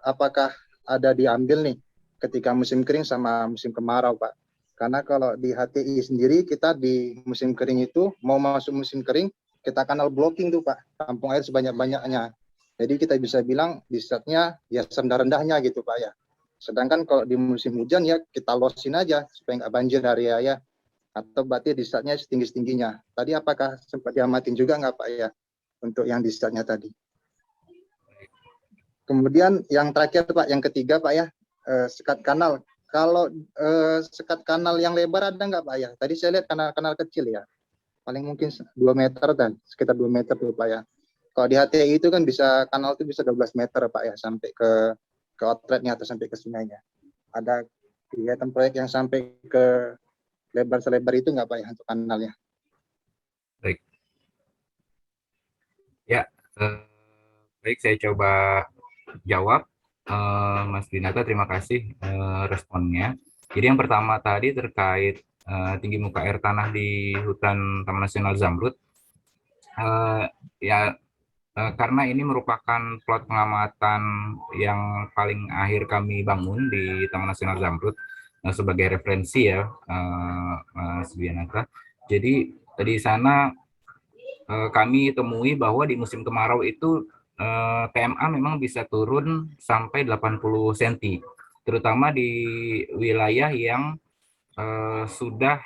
apakah ada diambil nih ketika musim kering sama musim kemarau Pak? Karena kalau di HTI sendiri kita di musim kering itu mau masuk musim kering kita kanal blocking tuh Pak, tampung air sebanyak-banyaknya. Jadi kita bisa bilang discharge-nya ya serendah-rendahnya gitu Pak ya. Sedangkan kalau di musim hujan ya kita losin aja supaya nggak banjir area ya. Atau berarti discharge-nya setinggi-tingginya. Tadi apakah sempat diamatin juga nggak Pak ya untuk yang discharge-nya tadi? Kemudian yang terakhir Pak, yang ketiga Pak ya, sekat kanal. Kalau sekat kanal yang lebar ada nggak Pak ya? Tadi saya lihat kanal-kanal kecil ya, paling mungkin 2 meter dan sekitar 2 meter tuh Pak ya. Kalau di HTI itu kan bisa kanal itu bisa 12 meter Pak ya, sampai ke outletnya atau sampai ke sungainya. Ada kegiatan proyek yang sampai ke lebar selebar itu nggak Pak ya untuk kanalnya? Baik. Ya, baik saya coba jawab. Mas Dinata, terima kasih responnya. Jadi yang pertama tadi terkait tinggi muka air tanah di hutan Taman Nasional Zamrud. Karena ini merupakan plot pengamatan yang paling akhir kami bangun di Taman Nasional Zamrud sebagai referensi ya, Mas Dinata. Jadi di sana kami temui bahwa di musim kemarau itu TMA memang bisa turun sampai 80 cm, terutama di wilayah yang sudah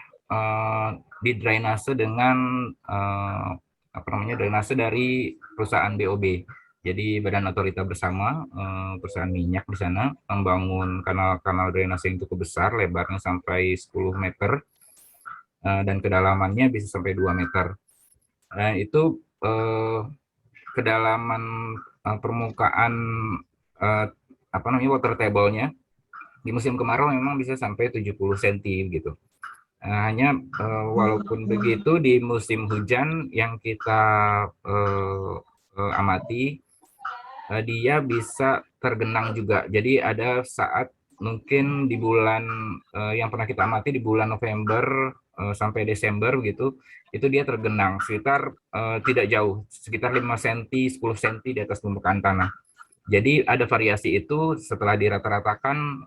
didrainase dengan drainase dari perusahaan BOB. Jadi Badan Otorita Bersama, perusahaan minyak di sana, membangun kanal-kanal drainase yang cukup besar, lebarnya sampai 10 meter, dan kedalamannya bisa sampai 2 meter. Itu kedalaman permukaan water table-nya di musim kemarau memang bisa sampai 70 cm gitu. Hanya walaupun begitu di musim hujan yang kita amati dia bisa tergenang juga. Jadi ada saat mungkin di bulan yang pernah kita amati di bulan November sampai Desember gitu, itu dia tergenang sekitar tidak jauh, sekitar 5 cm, 10 cm di atas permukaan tanah. Jadi ada variasi itu setelah dirata-ratakan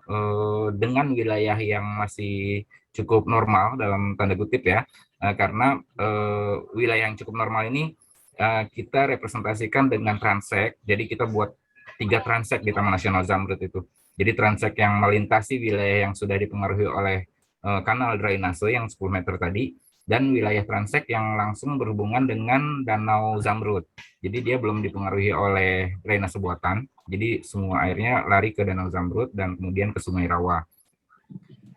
dengan wilayah yang masih cukup normal dalam tanda kutip ya, karena wilayah yang cukup normal ini kita representasikan dengan transek. Jadi kita buat 3 transek di Taman Nasional Zamrud itu. Jadi transek yang melintasi wilayah yang sudah dipengaruhi oleh kanal drainase yang 10 meter tadi, dan wilayah transek yang langsung berhubungan dengan Danau Zamrud. Jadi dia belum dipengaruhi oleh drainase buatan, jadi semua airnya lari ke Danau Zamrud dan kemudian ke Sungai Rawa.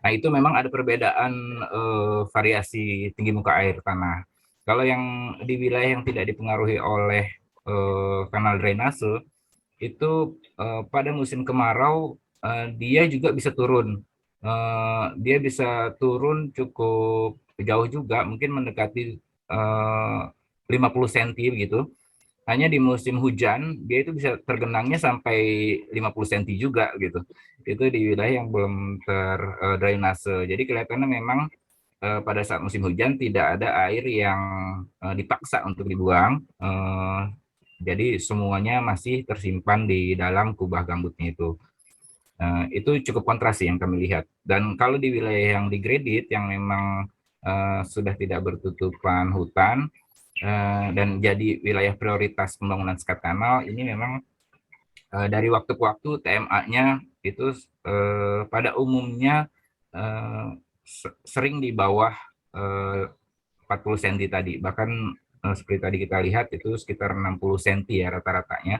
Nah itu memang ada perbedaan variasi tinggi muka air tanah. Kalau yang di wilayah yang tidak dipengaruhi oleh kanal drainase itu pada musim kemarau dia juga bisa turun. Dia bisa turun cukup jauh juga, mungkin mendekati 50 cm gitu. Hanya di musim hujan dia itu bisa tergenangnya sampai 50 cm juga gitu. Itu di wilayah yang belum terdrainase. Jadi kelihatannya memang pada saat musim hujan tidak ada air yang dipaksa untuk dibuang. Jadi semuanya masih tersimpan di dalam kubah gambutnya itu. Itu cukup kontras sih yang kami lihat. Dan kalau di wilayah yang degraded, yang memang sudah tidak bertutupan hutan, dan jadi wilayah prioritas pembangunan sekat kanal, ini memang dari waktu ke waktu TMA-nya itu pada umumnya sering di bawah 40 cm tadi. Bahkan seperti tadi kita lihat itu sekitar 60 cm ya rata-ratanya.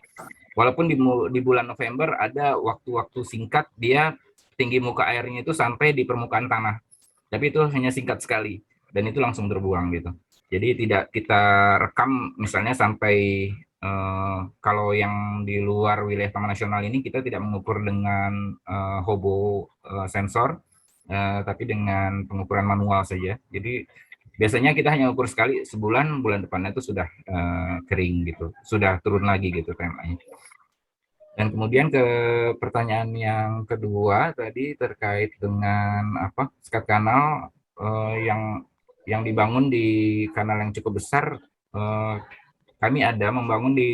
Walaupun di bulan November ada waktu-waktu singkat dia tinggi muka airnya itu sampai di permukaan tanah. Tapi itu hanya singkat sekali dan itu langsung terbuang gitu. Jadi tidak kita rekam misalnya sampai kalau yang di luar wilayah Taman Nasional ini kita tidak mengukur dengan hobo sensor, tapi dengan pengukuran manual saja. Jadi biasanya kita hanya ukur sekali sebulan, bulan depannya itu sudah kering gitu, sudah turun lagi gitu temanya. Dan kemudian ke pertanyaan yang kedua tadi terkait dengan apa sekat kanal yang dibangun di kanal yang cukup besar. Kami ada membangun di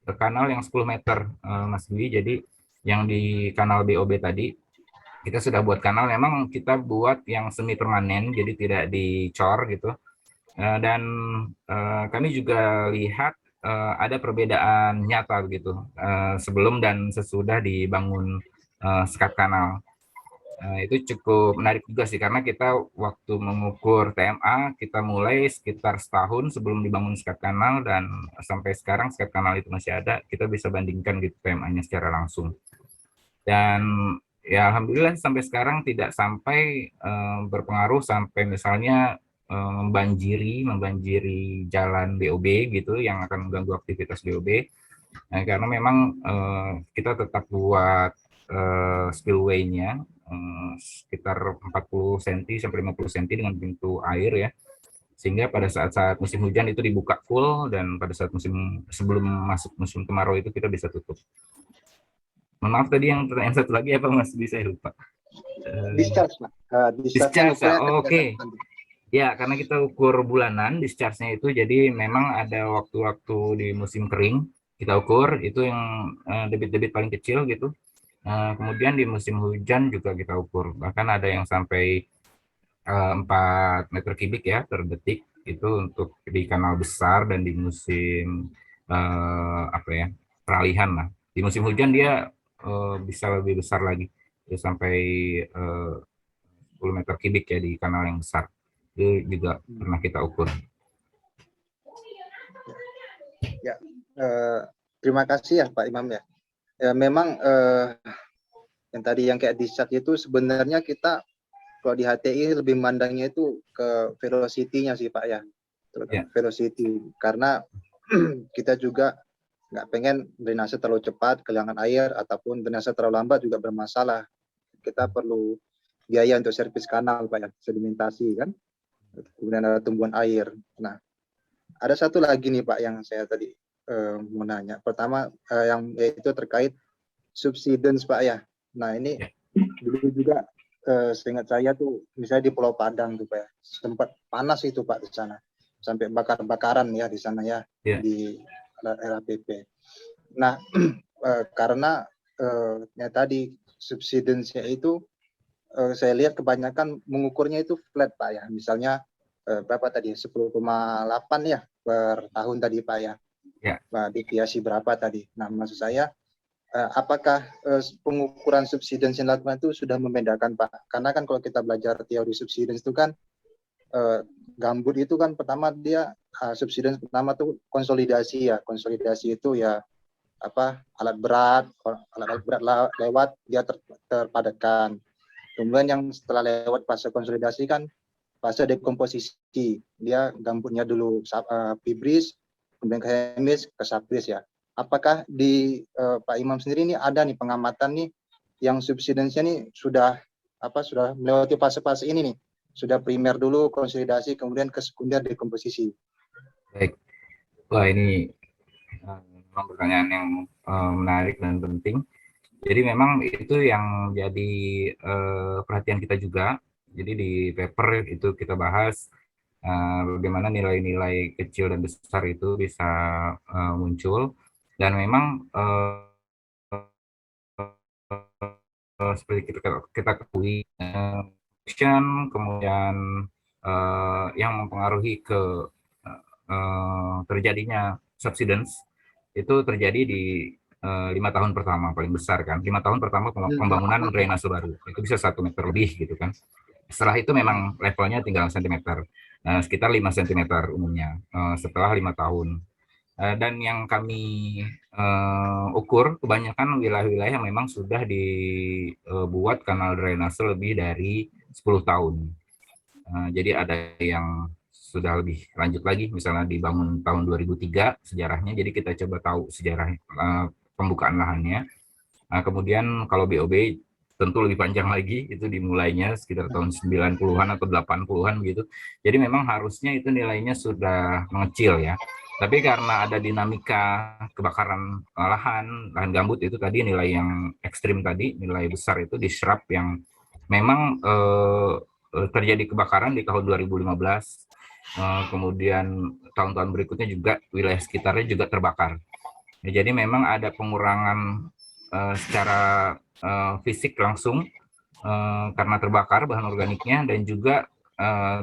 kanal yang 10 meter, Mas Dwi. Jadi yang di kanal BOB tadi kita sudah buat kanal. Memang kita buat yang semi permanen, jadi tidak dicor gitu. Dan kami juga lihat ada perbedaan nyata begitu sebelum dan sesudah dibangun sekat kanal. Itu cukup menarik juga sih karena kita waktu mengukur TMA kita mulai sekitar setahun sebelum dibangun sekat kanal dan sampai sekarang sekat kanal itu masih ada, kita bisa bandingkan gitu TMA-nya secara langsung. Dan ya alhamdulillah sampai sekarang tidak sampai berpengaruh sampai misalnya membanjiri jalan BOB gitu yang akan mengganggu aktivitas BOB. Karena memang kita tetap buat spillway-nya sekitar 40 cm sampai 50 cm dengan pintu air ya. Sehingga pada saat-saat musim hujan itu dibuka full dan pada saat sebelum masuk musim kemarau itu kita bisa tutup. Mohon maaf tadi yang pertanyaan satu lagi apa Mas? Bisa lupa. Discharge, Pak. Discharge, oke. Ya, karena kita ukur bulanan discharge-nya itu, jadi memang ada waktu-waktu di musim kering kita ukur itu yang debit-debit paling kecil gitu. Kemudian di musim hujan juga kita ukur, bahkan ada yang sampai 4 meter kubik ya per detik itu untuk di kanal besar dan di musim apa ya peralihan lah. Di musim hujan dia bisa lebih besar lagi, ya, sampai 10 meter kubik ya di kanal yang besar. Itu juga pernah kita ukur. Ya, terima kasih ya Pak Imam ya. Ya memang yang tadi yang kayak discharge itu sebenarnya kita kalau di HTI lebih mandangnya itu ke velocity-nya sih Pak ya. Velocity karena kita juga nggak pengen drainase terlalu cepat, kehilangan air ataupun drainase terlalu lambat juga bermasalah. Kita perlu biaya untuk servis kanal Pak ya, sedimentasi kan. Kemudian ada tumbuhan air. Nah, ada satu lagi nih Pak yang saya tadi mau nanya. Pertama yang yaitu terkait subsidence Pak ya. Nah ini dulu juga seingat saya tuh misalnya di Pulau Padang tuh Pak ya, sempat panas itu Pak di sana. Sampai bakar-bakaran ya di sana ya, di LAPP. Nah karena ya tadi subsidence-nya itu saya lihat kebanyakan mengukurnya itu flat Pak ya. Misalnya berapa tadi 10,8 ya per tahun tadi Pak ya. Nah, deviasi berapa tadi. Nah maksud saya apakah pengukuran subsidence yang dilakukan itu sudah membedakan Pak? Karena kan kalau kita belajar teori subsidence itu kan gambut itu kan pertama dia subsidence pertama tuh konsolidasi ya. Konsolidasi itu ya apa alat berat lewat dia terpadatkan. Kemudian yang setelah lewat fase konsolidasi kan fase dekomposisi. Dia gambutnya dulu fibris, kemudian ke hemis, ke sabris ya. Apakah di Pak Imam sendiri ini ada nih pengamatan nih yang subsidence-nya nih sudah melewati fase-fase ini nih, sudah primer dulu konsolidasi, kemudian ke sekunder dekomposisi. Baik, wah ini memang pertanyaan yang menarik dan penting. Jadi memang itu yang jadi perhatian kita juga. Jadi di paper itu kita bahas bagaimana nilai-nilai kecil dan besar itu bisa muncul. Dan memang seperti kita ketahui, kemudian yang mempengaruhi ke terjadinya subsidence itu terjadi di 5 tahun pertama paling besar kan. 5 tahun pertama pembangunan drainase baru itu bisa 1 meter lebih gitu kan. Setelah itu memang levelnya tinggal sentimeter, sekitar 5 cm umumnya setelah 5 tahun. Dan yang kami ukur kebanyakan wilayah-wilayah yang memang sudah dibuat kanal drainase lebih dari 10 tahun. Jadi ada yang sudah lebih lanjut lagi, misalnya dibangun tahun 2003 sejarahnya, jadi kita coba tahu sejarah pembukaan lahannya. Kemudian kalau BOB tentu lebih panjang lagi, itu dimulainya sekitar tahun 90-an atau 80-an begitu. Jadi memang harusnya itu nilainya sudah mengecil ya. Tapi karena ada dinamika kebakaran lahan gambut itu tadi, nilai yang ekstrim tadi, nilai besar itu diserap yang memang terjadi kebakaran di tahun 2015, kemudian tahun-tahun berikutnya juga wilayah sekitarnya juga terbakar. Jadi memang ada pengurangan secara fisik langsung karena terbakar bahan organiknya, dan juga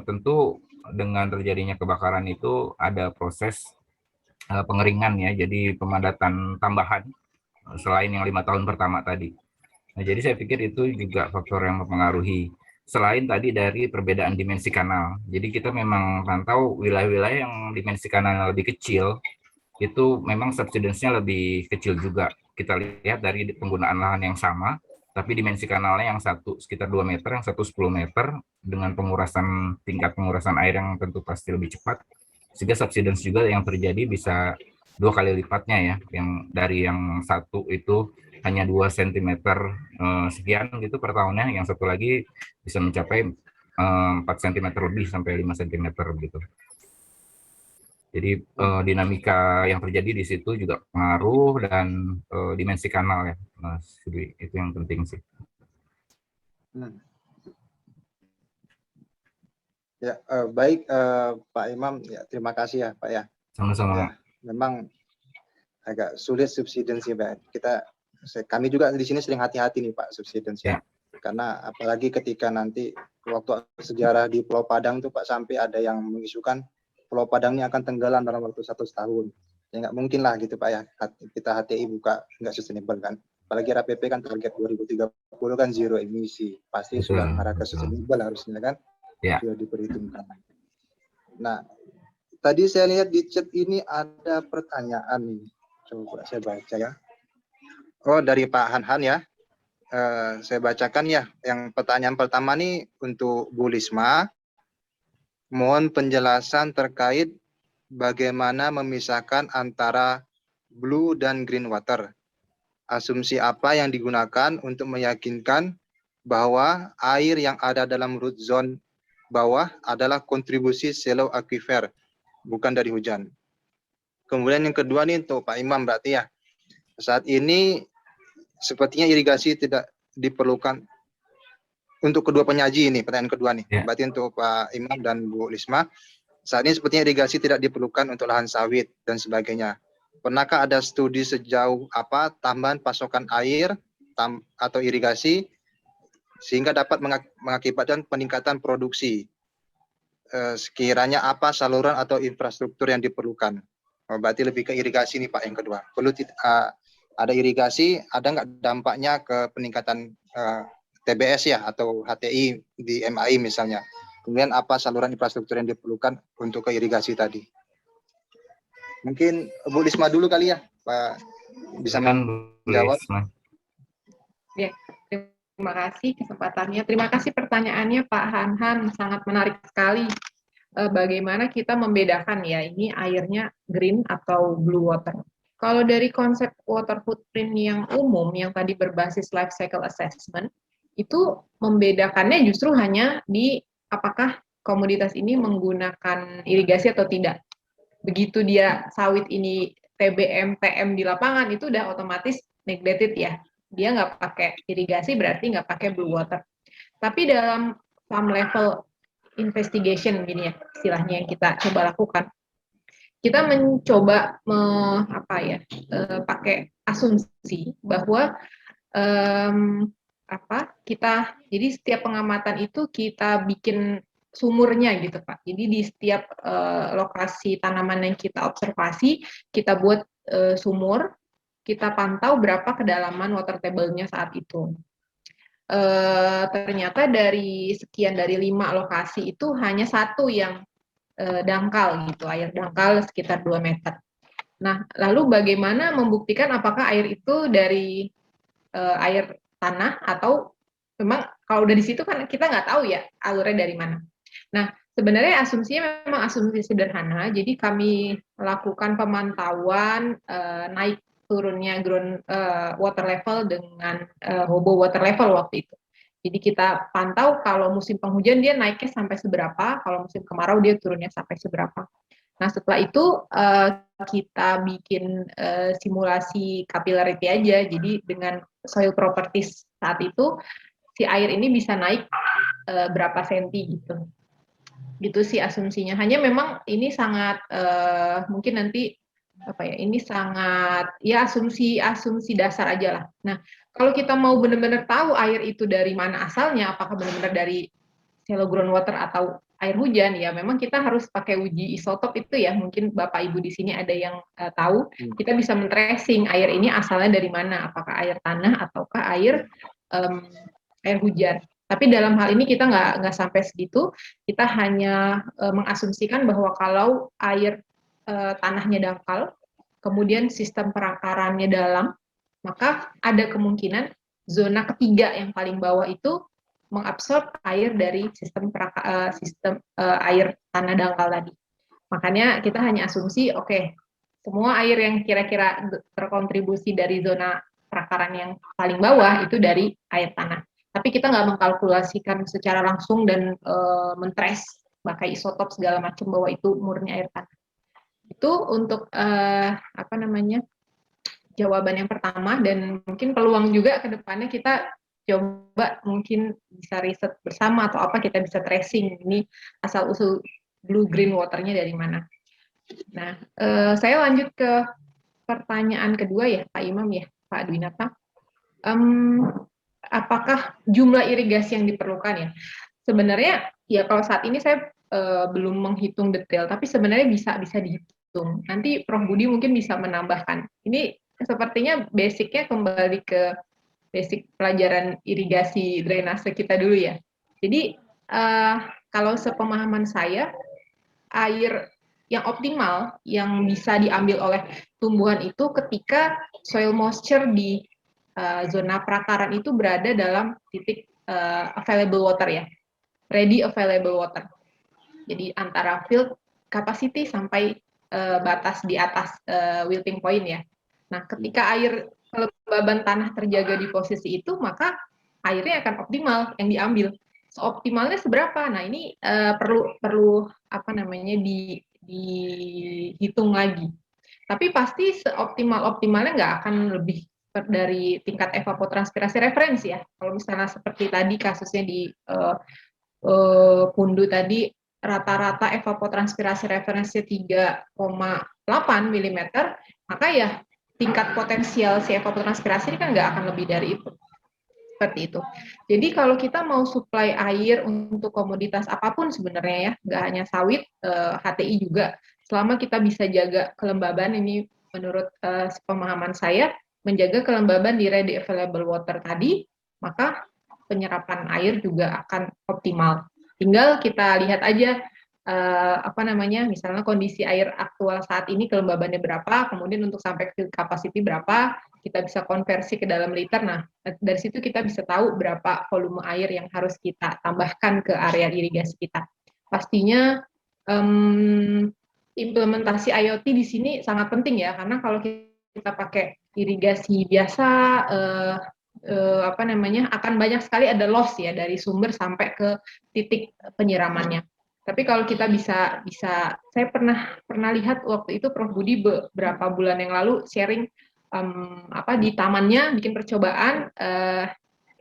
tentu dengan terjadinya kebakaran itu ada proses pengeringan ya, jadi pemadatan tambahan selain yang 5 tahun pertama tadi. Nah, jadi saya pikir itu juga faktor yang mempengaruhi. Selain tadi dari perbedaan dimensi kanal, jadi kita memang pantau wilayah-wilayah yang dimensi kanalnya lebih kecil, itu memang subsidence-nya lebih kecil juga. Kita lihat dari penggunaan lahan yang sama, tapi dimensi kanalnya yang satu sekitar 2 meter, yang satu 10 meter, dengan tingkat pengurasan air yang tentu pasti lebih cepat, sehingga subsidence juga yang terjadi bisa 2 kali lipatnya ya, yang dari yang satu itu hanya 2 cm sekian gitu per tahunnya, yang satu lagi bisa mencapai 4 cm lebih sampai 5 cm gitu. Jadi dinamika yang terjadi di situ juga pengaruh, dan dimensi kanal ya, Mas Dwi, itu yang penting sih. Ya, baik Pak Imam, ya terima kasih ya Pak ya. Sama-sama. Ya, memang agak sulit subsidence ya Pak. Kami juga di sini sering hati-hati nih Pak subsidence ya. Karena apalagi ketika nanti waktu sejarah di Pulau Padang tuh Pak, sampai ada yang mengisukan Pulau Padang ini akan tenggelam dalam waktu 1 tahun. Ya nggak mungkin lah gitu Pak ya, kita HTI buka nggak sustainable kan. Apalagi RAPP kan target 2030 kan zero emisi. Pasti sudah mengarah ke sustainable harusnya kan. Ya. Sudah diperhitungkan. Nah, tadi saya lihat di chat ini ada pertanyaan nih. Coba saya baca ya. Oh, dari Pak Han ya. Saya bacakan ya. Yang pertanyaan pertama nih untuk Bu Lisma. Mohon penjelasan terkait bagaimana memisahkan antara blue dan green water. Asumsi apa yang digunakan untuk meyakinkan bahwa air yang ada dalam root zone bawah adalah kontribusi shallow aquifer, bukan dari hujan. Kemudian yang kedua nih untuk Pak Imam berarti ya. Saat ini sepertinya irigasi tidak diperlukan untuk kedua penyaji ini, pertanyaan kedua nih. Yeah. Berarti untuk Pak Imam dan Bu Lisma, saat ini sepertinya irigasi tidak diperlukan untuk lahan sawit dan sebagainya. Pernahkah ada studi sejauh apa tambahan pasokan air atau irigasi sehingga dapat mengakibatkan peningkatan produksi? Sekiranya apa saluran atau infrastruktur yang diperlukan? Berarti lebih ke irigasi nih Pak yang kedua. Perlu ada irigasi, ada nggak dampaknya ke peningkatan TBS ya atau HTI di MAI misalnya? Kemudian apa saluran infrastruktur yang diperlukan untuk ke irigasi tadi? Mungkin Bu Lisma dulu kali ya, Pak, bisa menjawab. Ya, Terima kasih kesempatannya. Terima kasih pertanyaannya Pak Hanhan, sangat menarik sekali. Bagaimana kita membedakan ya ini airnya green atau blue water. Kalau dari konsep water footprint yang umum, yang tadi berbasis life cycle assessment, itu membedakannya justru hanya di apakah komoditas ini menggunakan irigasi atau tidak. Begitu dia sawit ini TBM, TM di lapangan, itu udah otomatis neglected ya. Dia nggak pakai irigasi, berarti nggak pakai blue water. Tapi dalam farm level investigation gini ya istilahnya yang kita coba lakukan, kita mencoba pakai asumsi bahwa kita jadi setiap pengamatan itu kita bikin sumurnya gitu Pak. Jadi di setiap lokasi tanaman yang kita observasi kita buat sumur, kita pantau berapa kedalaman water table-nya saat itu. Ternyata dari sekian dari 5 lokasi itu hanya 1 yang dangkal gitu, air dangkal sekitar 2 meter. Nah, lalu bagaimana membuktikan apakah air itu dari air tanah atau memang kalau udah di situ kan kita nggak tahu ya alurnya dari mana. Nah, sebenarnya asumsinya memang asumsi sederhana, jadi kami lakukan pemantauan naik turunnya ground water level dengan hobo water level waktu itu. Jadi kita pantau kalau musim penghujan dia naiknya sampai seberapa, kalau musim kemarau dia turunnya sampai seberapa. Nah setelah itu kita bikin simulasi capillarity aja, jadi dengan soil properties saat itu si air ini bisa naik berapa senti gitu. Gitu sih asumsinya. Hanya memang ini sangat mungkin nanti ini sangat ya asumsi dasar aja lah. Nah, kalau kita mau benar-benar tahu air itu dari mana asalnya, apakah benar-benar dari shallow groundwater atau air hujan, ya memang kita harus pakai uji isotop itu ya. Mungkin Bapak Ibu di sini ada yang tahu, kita bisa men-tracing air ini asalnya dari mana, apakah air tanah ataukah air hujan. Tapi dalam hal ini kita nggak sampai segitu, kita hanya mengasumsikan bahwa kalau air tanahnya dangkal, kemudian sistem perakarannya dalam, maka ada kemungkinan zona ketiga yang paling bawah itu mengabsorb air dari sistem air tanah dangkal tadi. Makanya kita hanya asumsi, oke, semua air yang kira-kira terkontribusi dari zona perakaran yang paling bawah itu dari air tanah. Tapi kita nggak mengkalkulasikan secara langsung dan men-trace pakai isotop segala macam bahwa itu murni air tanah. Itu untuk jawaban yang pertama, dan mungkin peluang juga ke depannya kita coba mungkin bisa riset bersama atau kita bisa tracing ini asal usul blue green waternya dari mana. Nah, saya lanjut ke pertanyaan kedua ya Pak Imam ya, Pak Dwinata. Apakah jumlah irigasi yang diperlukan ya? Sebenarnya ya kalau saat ini saya belum menghitung detail, tapi sebenarnya bisa dihitung. Nanti Prof Budi mungkin bisa menambahkan. Ini sepertinya basicnya kembali ke basic pelajaran irigasi drainase kita dulu ya. Jadi kalau sepemahaman saya, air yang optimal yang bisa diambil oleh tumbuhan itu ketika soil moisture di zona perakaran itu berada dalam titik available water ya, ready available water. Jadi antara field capacity sampai batas di atas wilting point ya. Nah, ketika air kelembaban tanah terjaga di posisi itu, maka airnya akan optimal yang diambil. Seoptimalnya seberapa? Nah, ini perlu dihitung lagi. Tapi pasti seoptimalnya nggak akan lebih dari tingkat evapotranspirasi referensi ya. Kalau misalnya seperti tadi kasusnya di Pundu tadi, rata-rata evapotranspirasi referensi 3,8 mm, maka ya tingkat potensial si evapotranspirasi ini kan nggak akan lebih dari itu. Seperti itu. Jadi kalau kita mau suplai air untuk komoditas apapun sebenarnya ya, nggak hanya sawit, HTI juga, selama kita bisa jaga kelembaban, ini menurut pemahaman saya, menjaga kelembaban di ready available water tadi, maka penyerapan air juga akan optimal. Tinggal kita lihat aja misalnya kondisi air aktual saat ini kelembabannya berapa, kemudian untuk sampai ke capacity berapa, kita bisa konversi ke dalam liter. Nah, dari situ kita bisa tahu berapa volume air yang harus kita tambahkan ke area irigasi kita. Pastinya implementasi IoT di sini sangat penting ya, karena kalau kita pakai irigasi biasa, akan banyak sekali ada loss ya dari sumber sampai ke titik penyiramannya. Tapi kalau kita bisa, saya pernah lihat waktu itu Prof Budi beberapa bulan yang lalu sharing di tamannya bikin percobaan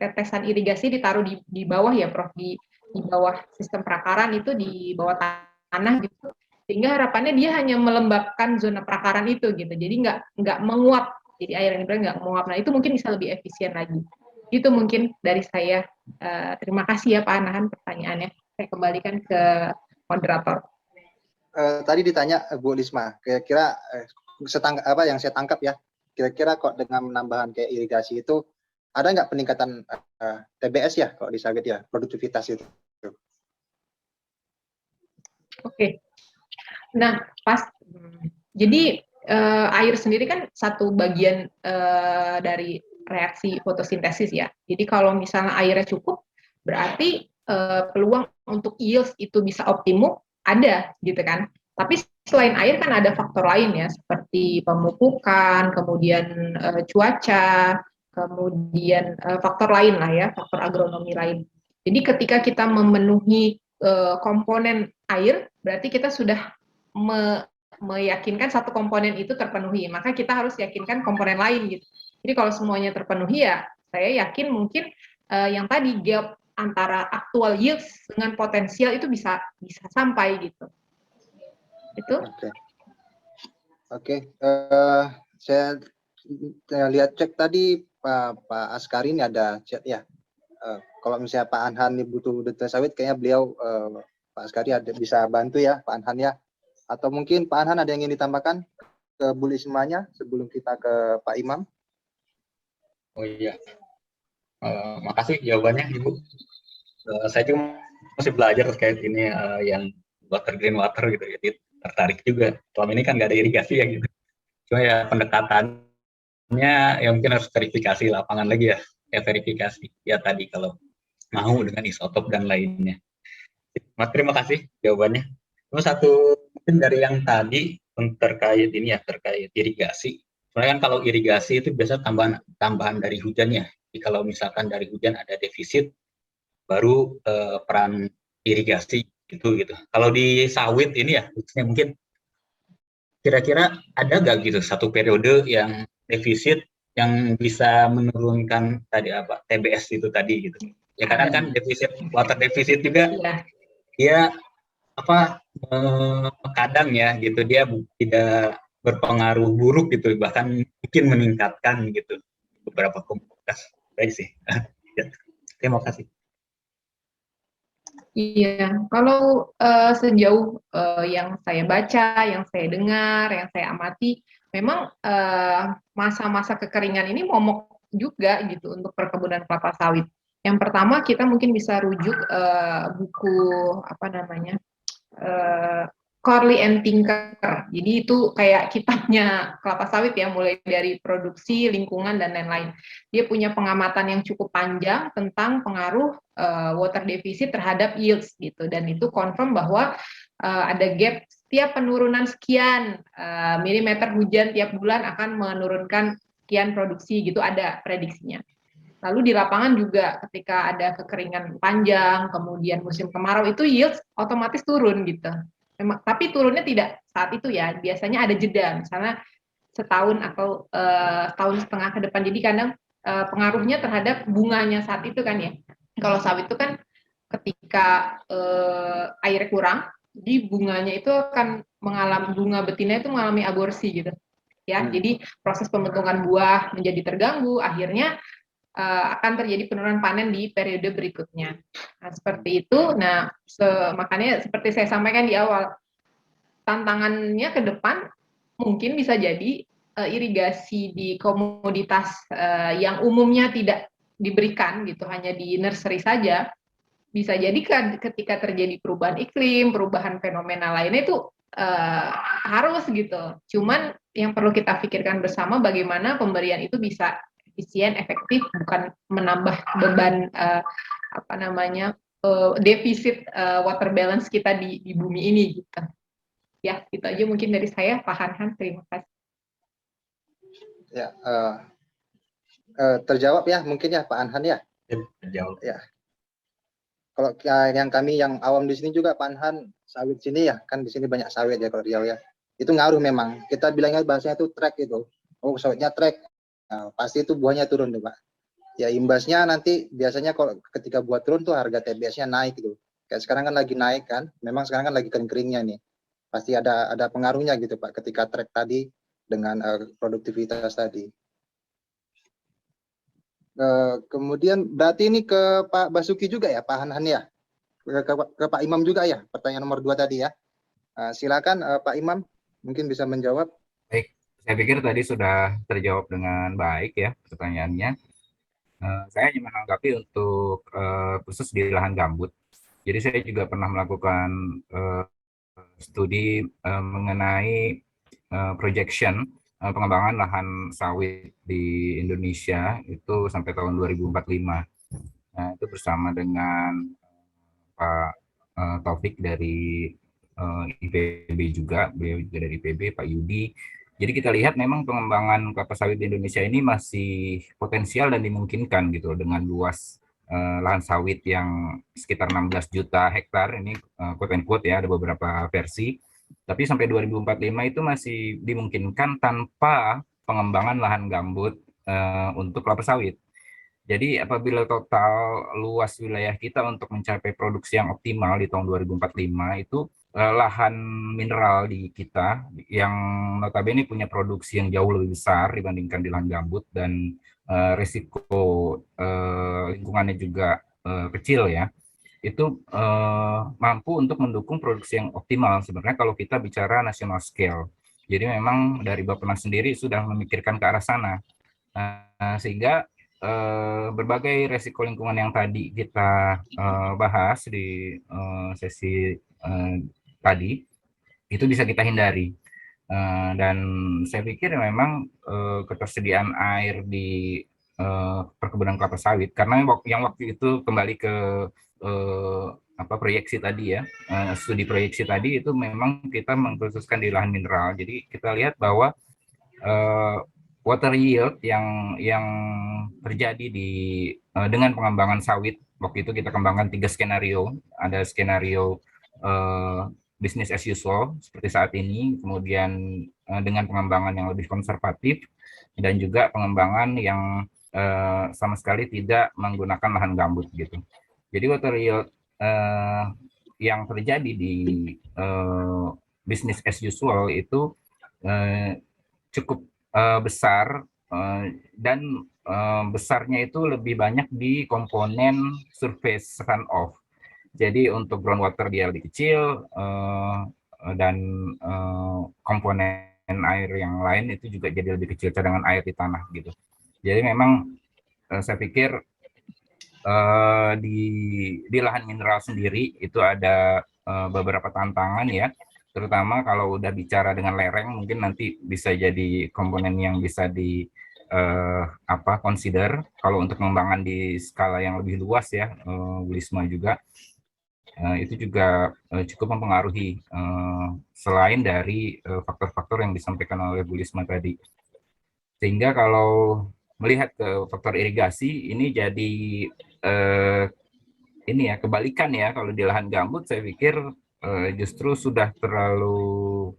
tetesan irigasi ditaruh di bawah ya Prof, di bawah sistem perakaran itu, di bawah tanah gitu, sehingga harapannya dia hanya melembabkan zona perakaran itu gitu, jadi nggak menguap, jadi air yang nggak menguap. Nah itu mungkin bisa lebih efisien lagi. Itu mungkin dari saya. Terima kasih ya Pak Anahan pertanyaannya. Saya kembalikan ke moderator. Tadi ditanya Bu Lisma, kira-kira yang saya tangkap ya, kira-kira kok dengan penambahan kayak irigasi itu ada nggak peningkatan TBS ya kalau di sawit ya, produktivitas itu? Oke. Nah, jadi air sendiri kan satu bagian dari reaksi fotosintesis ya. Jadi kalau misalnya airnya cukup, berarti peluang untuk yield itu bisa optimum ada gitu kan. Tapi selain air kan ada faktor lain ya, seperti pemupukan, kemudian cuaca, kemudian faktor lain lah ya, faktor agronomi lain. Jadi ketika kita memenuhi komponen air, berarti kita sudah meyakinkan satu komponen itu terpenuhi, maka kita harus yakinkan komponen lain gitu. Jadi kalau semuanya terpenuhi ya, saya yakin mungkin yang tadi gap antara aktual yield dengan potensial itu bisa sampai gitu. Itu. Oke. Saya lihat cek tadi Pak Askari ini ada chat ya. Kalau misalnya Pak Anhan ini butuh detail sawit, kayaknya beliau Pak Askari bisa bantu ya Pak Anhan ya. Atau mungkin Pak Anhan ada yang ingin ditambahkan ke Bu Lismanya sebelum kita ke Pak Imam? Oh iya, makasih jawabannya Ibu. Saya juga masih belajar terkait ini yang green water gitu, jadi tertarik juga. Selama ini kan nggak ada irigasi ya gitu. Cuma ya pendekatannya ya mungkin harus verifikasi lapangan lagi ya, verifikasi ya tadi kalau mau dengan isotop dan lainnya. Mas, terima kasih jawabannya. Terus satu mungkin dari yang tadi terkait ini ya, terkait irigasi. Sebenarnya kan kalau irigasi itu biasa tambahan dari hujan ya. Jadi kalau misalkan dari hujan ada defisit, baru peran irigasi gitu. Kalau di sawit ini ya, khususnya mungkin kira-kira ada nggak gitu satu periode yang defisit yang bisa menurunkan tadi apa TBS itu tadi gitu. Ya karena kan defisit water defisit juga dia kadang ya gitu, dia tidak berpengaruh buruk gitu, bahkan mungkin meningkatkan gitu beberapa komoditas. Baik sih. Ya, terima kasih. Iya, kalau sejauh yang saya baca, yang saya dengar, yang saya amati, memang masa-masa kekeringan ini momok juga gitu untuk perkebunan kelapa sawit. Yang pertama kita mungkin bisa rujuk buku Corley and Tinker. Jadi itu kayak kitabnya kelapa sawit ya, mulai dari produksi, lingkungan, dan lain-lain. Dia punya pengamatan yang cukup panjang tentang pengaruh water deficit terhadap yields gitu, dan itu confirm bahwa ada gap setiap penurunan sekian milimeter hujan tiap bulan akan menurunkan sekian produksi gitu, ada prediksinya. Lalu di lapangan juga ketika ada kekeringan panjang, kemudian musim kemarau, itu yield otomatis turun gitu. Tapi turunnya tidak saat itu ya, biasanya ada jeda, misalnya setahun atau tahun setengah ke depan. Jadi kadang pengaruhnya terhadap bunganya saat itu kan ya. Kalau sawit itu kan ketika air kurang, jadi bunganya itu akan bunga betina itu mengalami aborsi gitu. Ya, jadi proses pembentukan buah menjadi terganggu, akhirnya akan terjadi penurunan panen di periode berikutnya. Nah, seperti itu. Nah, makanya seperti saya sampaikan di awal, tantangannya ke depan mungkin bisa jadi irigasi di komoditas yang umumnya tidak diberikan gitu, hanya di nursery saja. Bisa jadi kan ketika terjadi perubahan iklim, perubahan fenomena lainnya itu harus gitu. Cuman yang perlu kita pikirkan bersama bagaimana pemberian itu bisa efisien, efektif, bukan menambah beban defisit water balance kita di bumi ini gitu. Ya, itu aja mungkin dari saya, Pak Hanhan. Terima kasih. Ya, terjawab ya mungkin ya Pak Anhan ya. Terjawab. Ya. Kalau yang kami yang awam di sini juga Pak Anhan, sawit sini ya, kan di sini banyak sawit ya kalau Riau ya. Itu ngaruh memang. Kita bilangnya bahasanya itu trek itu. Oh, sawitnya trek. Nah, pasti itu buahnya turun tuh Pak. Ya imbasnya nanti biasanya kalau ketika buah turun tuh harga TBS-nya naik gitu. Kayak sekarang kan lagi naik kan. Memang sekarang kan lagi kering-keringnya nih. Pasti ada pengaruhnya gitu Pak ketika trek tadi dengan produktivitas tadi. Kemudian berarti ini ke Pak Basuki juga ya, Pak Hanhan ya, ke Pak Imam juga ya, pertanyaan nomor 2 tadi ya. Silakan Pak Imam, mungkin bisa menjawab. Baik, saya pikir tadi sudah terjawab dengan baik ya pertanyaannya. Saya hanya menanggapi untuk khusus di lahan gambut. Jadi saya juga pernah melakukan studi mengenai projection pengembangan lahan sawit di Indonesia itu sampai tahun 2045. Nah, itu bersama dengan Pak Taufik dari IPB juga, beliau juga dari IPB, Pak Yudi. Jadi kita lihat memang pengembangan kelapa sawit di Indonesia ini masih potensial dan dimungkinkan gitu dengan luas lahan sawit yang sekitar 16 juta hektar ini quote and quote ya, ada beberapa versi. Tapi sampai 2045 itu masih dimungkinkan tanpa pengembangan lahan gambut untuk kelapa sawit. Jadi apabila total luas wilayah kita untuk mencapai produksi yang optimal di tahun 2045 itu lahan mineral di kita yang notabene punya produksi yang jauh lebih besar dibandingkan di lahan gambut dan risiko lingkungannya juga kecil ya, itu mampu untuk mendukung produksi yang optimal sebenarnya kalau kita bicara national scale. Jadi memang dari Bappenas sendiri sudah memikirkan ke arah sana, sehingga berbagai resiko lingkungan yang tadi kita bahas di sesi tadi itu bisa kita hindari. Dan saya pikir memang ketersediaan air di perkebunan kelapa sawit, karena yang waktu itu kembali ke proyeksi tadi ya, studi proyeksi tadi itu memang kita mengkhususkan di lahan mineral. Jadi kita lihat bahwa water yield yang terjadi dengan pengembangan sawit waktu itu kita kembangkan 3 skenario. Ada skenario business as usual seperti saat ini, kemudian dengan pengembangan yang lebih konservatif, dan juga pengembangan yang sama sekali tidak menggunakan lahan gambut gitu. Jadi water yield yang terjadi di business as usual itu cukup besar, dan besarnya itu lebih banyak di komponen surface runoff. Jadi untuk groundwater dia lebih kecil, dan komponen air yang lain itu juga jadi lebih kecil, cadangan air di tanah gitu. Jadi memang saya pikir di lahan mineral sendiri itu ada beberapa tantangan ya, terutama kalau udah bicara dengan lereng, mungkin nanti bisa jadi komponen yang bisa di consider kalau untuk pengembangan di skala yang lebih luas ya, Bu Lisma juga. Itu juga cukup mempengaruhi selain dari faktor-faktor yang disampaikan oleh Bu Lisma tadi. Sehingga kalau melihat ke faktor irigasi ini jadi ini ya kebalikan ya, kalau di lahan gambut saya pikir justru sudah terlalu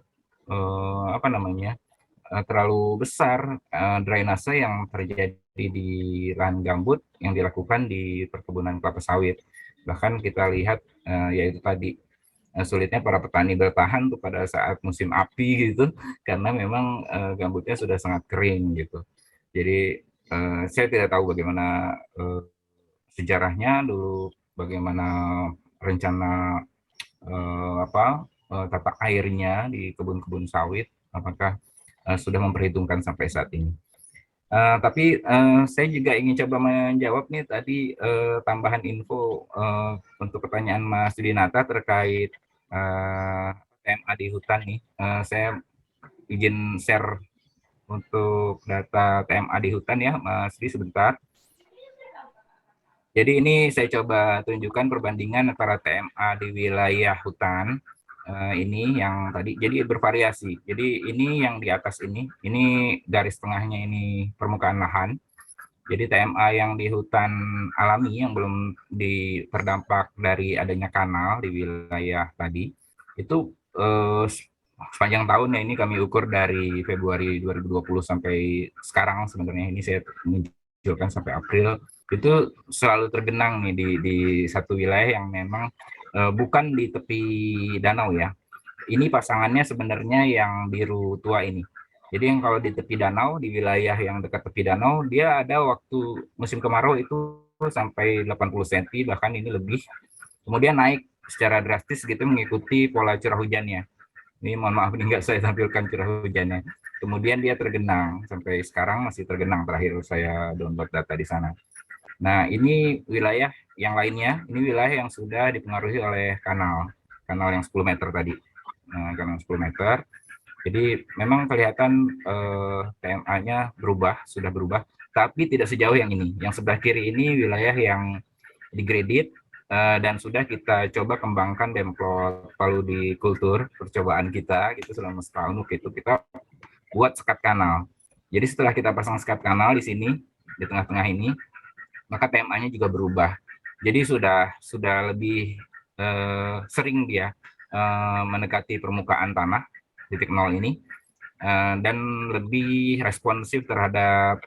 terlalu besar drainase yang terjadi di lahan gambut yang dilakukan di perkebunan kelapa sawit. Bahkan kita lihat yaitu tadi sulitnya para petani bertahan tuh pada saat musim api gitu, karena memang gambutnya sudah sangat kering gitu. Jadi saya tidak tahu bagaimana sejarahnya dulu, bagaimana rencana tata airnya di kebun-kebun sawit, apakah sudah memperhitungkan sampai saat ini. Tapi saya juga ingin coba menjawab nih tadi tambahan info untuk pertanyaan Mas Dinata terkait TMA di hutan nih. Saya izin share untuk data TMA di hutan ya, Mas Di, sebentar. Jadi ini saya coba tunjukkan perbandingan antara TMA di wilayah hutan ini yang tadi, jadi bervariasi. Jadi ini yang di atas ini garis tengahnya ini permukaan lahan. Jadi TMA yang di hutan alami yang belum terdampak dari adanya kanal di wilayah tadi, itu sepanjang tahun ya, ini kami ukur dari Februari 2020 sampai sekarang, sebenarnya ini saya munculkan sampai April, itu selalu tergenang nih di satu wilayah yang memang bukan di tepi danau ya. Ini pasangannya sebenarnya yang biru tua ini. Jadi yang kalau di tepi danau, di wilayah yang dekat tepi danau, dia ada waktu musim kemarau itu sampai 80 cm, bahkan ini lebih. Kemudian naik secara drastis gitu mengikuti pola curah hujannya. Ini mohon maaf ini nggak saya tampilkan curah hujannya. Kemudian dia tergenang, sampai sekarang masih tergenang, terakhir saya download data di sana. Nah ini wilayah yang lainnya, ini wilayah yang sudah dipengaruhi oleh kanal yang 10 meter tadi. Nah, kanal 10 meter. Jadi memang kelihatan TMA-nya sudah berubah, tapi tidak sejauh yang ini. Yang sebelah kiri ini wilayah yang digradit dan sudah kita coba kembangkan Demplot Paludi Kultur, percobaan kita gitu selama setahun. Itu kita buat sekat kanal. Jadi setelah kita pasang sekat kanal di sini, di tengah-tengah ini, maka TMA-nya juga berubah. Jadi sudah lebih sering dia mendekati permukaan tanah titik nol ini, dan lebih responsif terhadap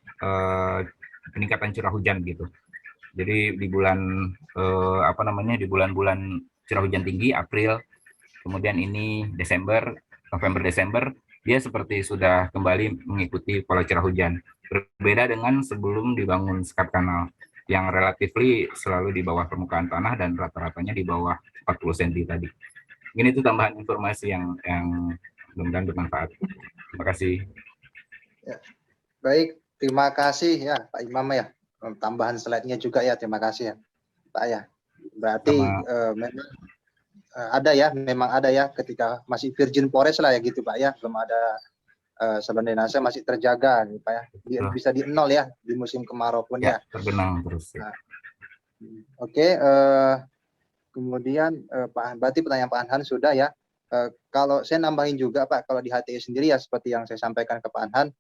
peningkatan curah hujan gitu. Jadi di bulan di bulan-bulan curah hujan tinggi, April, kemudian ini Desember, November, Desember, dia seperti sudah kembali mengikuti pola curah hujan. Berbeda dengan sebelum dibangun sekat kanal yang relatifly selalu di bawah permukaan tanah dan rata-ratanya di bawah 40 cm tadi. Ini itu tambahan informasi yang mudah-mudahan bermanfaat. Terima kasih. Ya. Baik, terima kasih ya Pak Imam ya. Tambahan slide-nya juga ya, terima kasih ya Pak ya. Berarti memang memang ada ya ketika masih virgin forest lah ya gitu Pak ya, belum ada saluran drainase masih terjaga nih Pak ya. Bisa di nol ya di musim kemarau pun ya. Tergenang terus. Ya. Nah, oke, kemudian berarti pertanyaan Pak Anhan sudah ya. Kalau saya nambahin juga Pak, kalau di HTI sendiri ya seperti yang saya sampaikan ke Pak Anhan,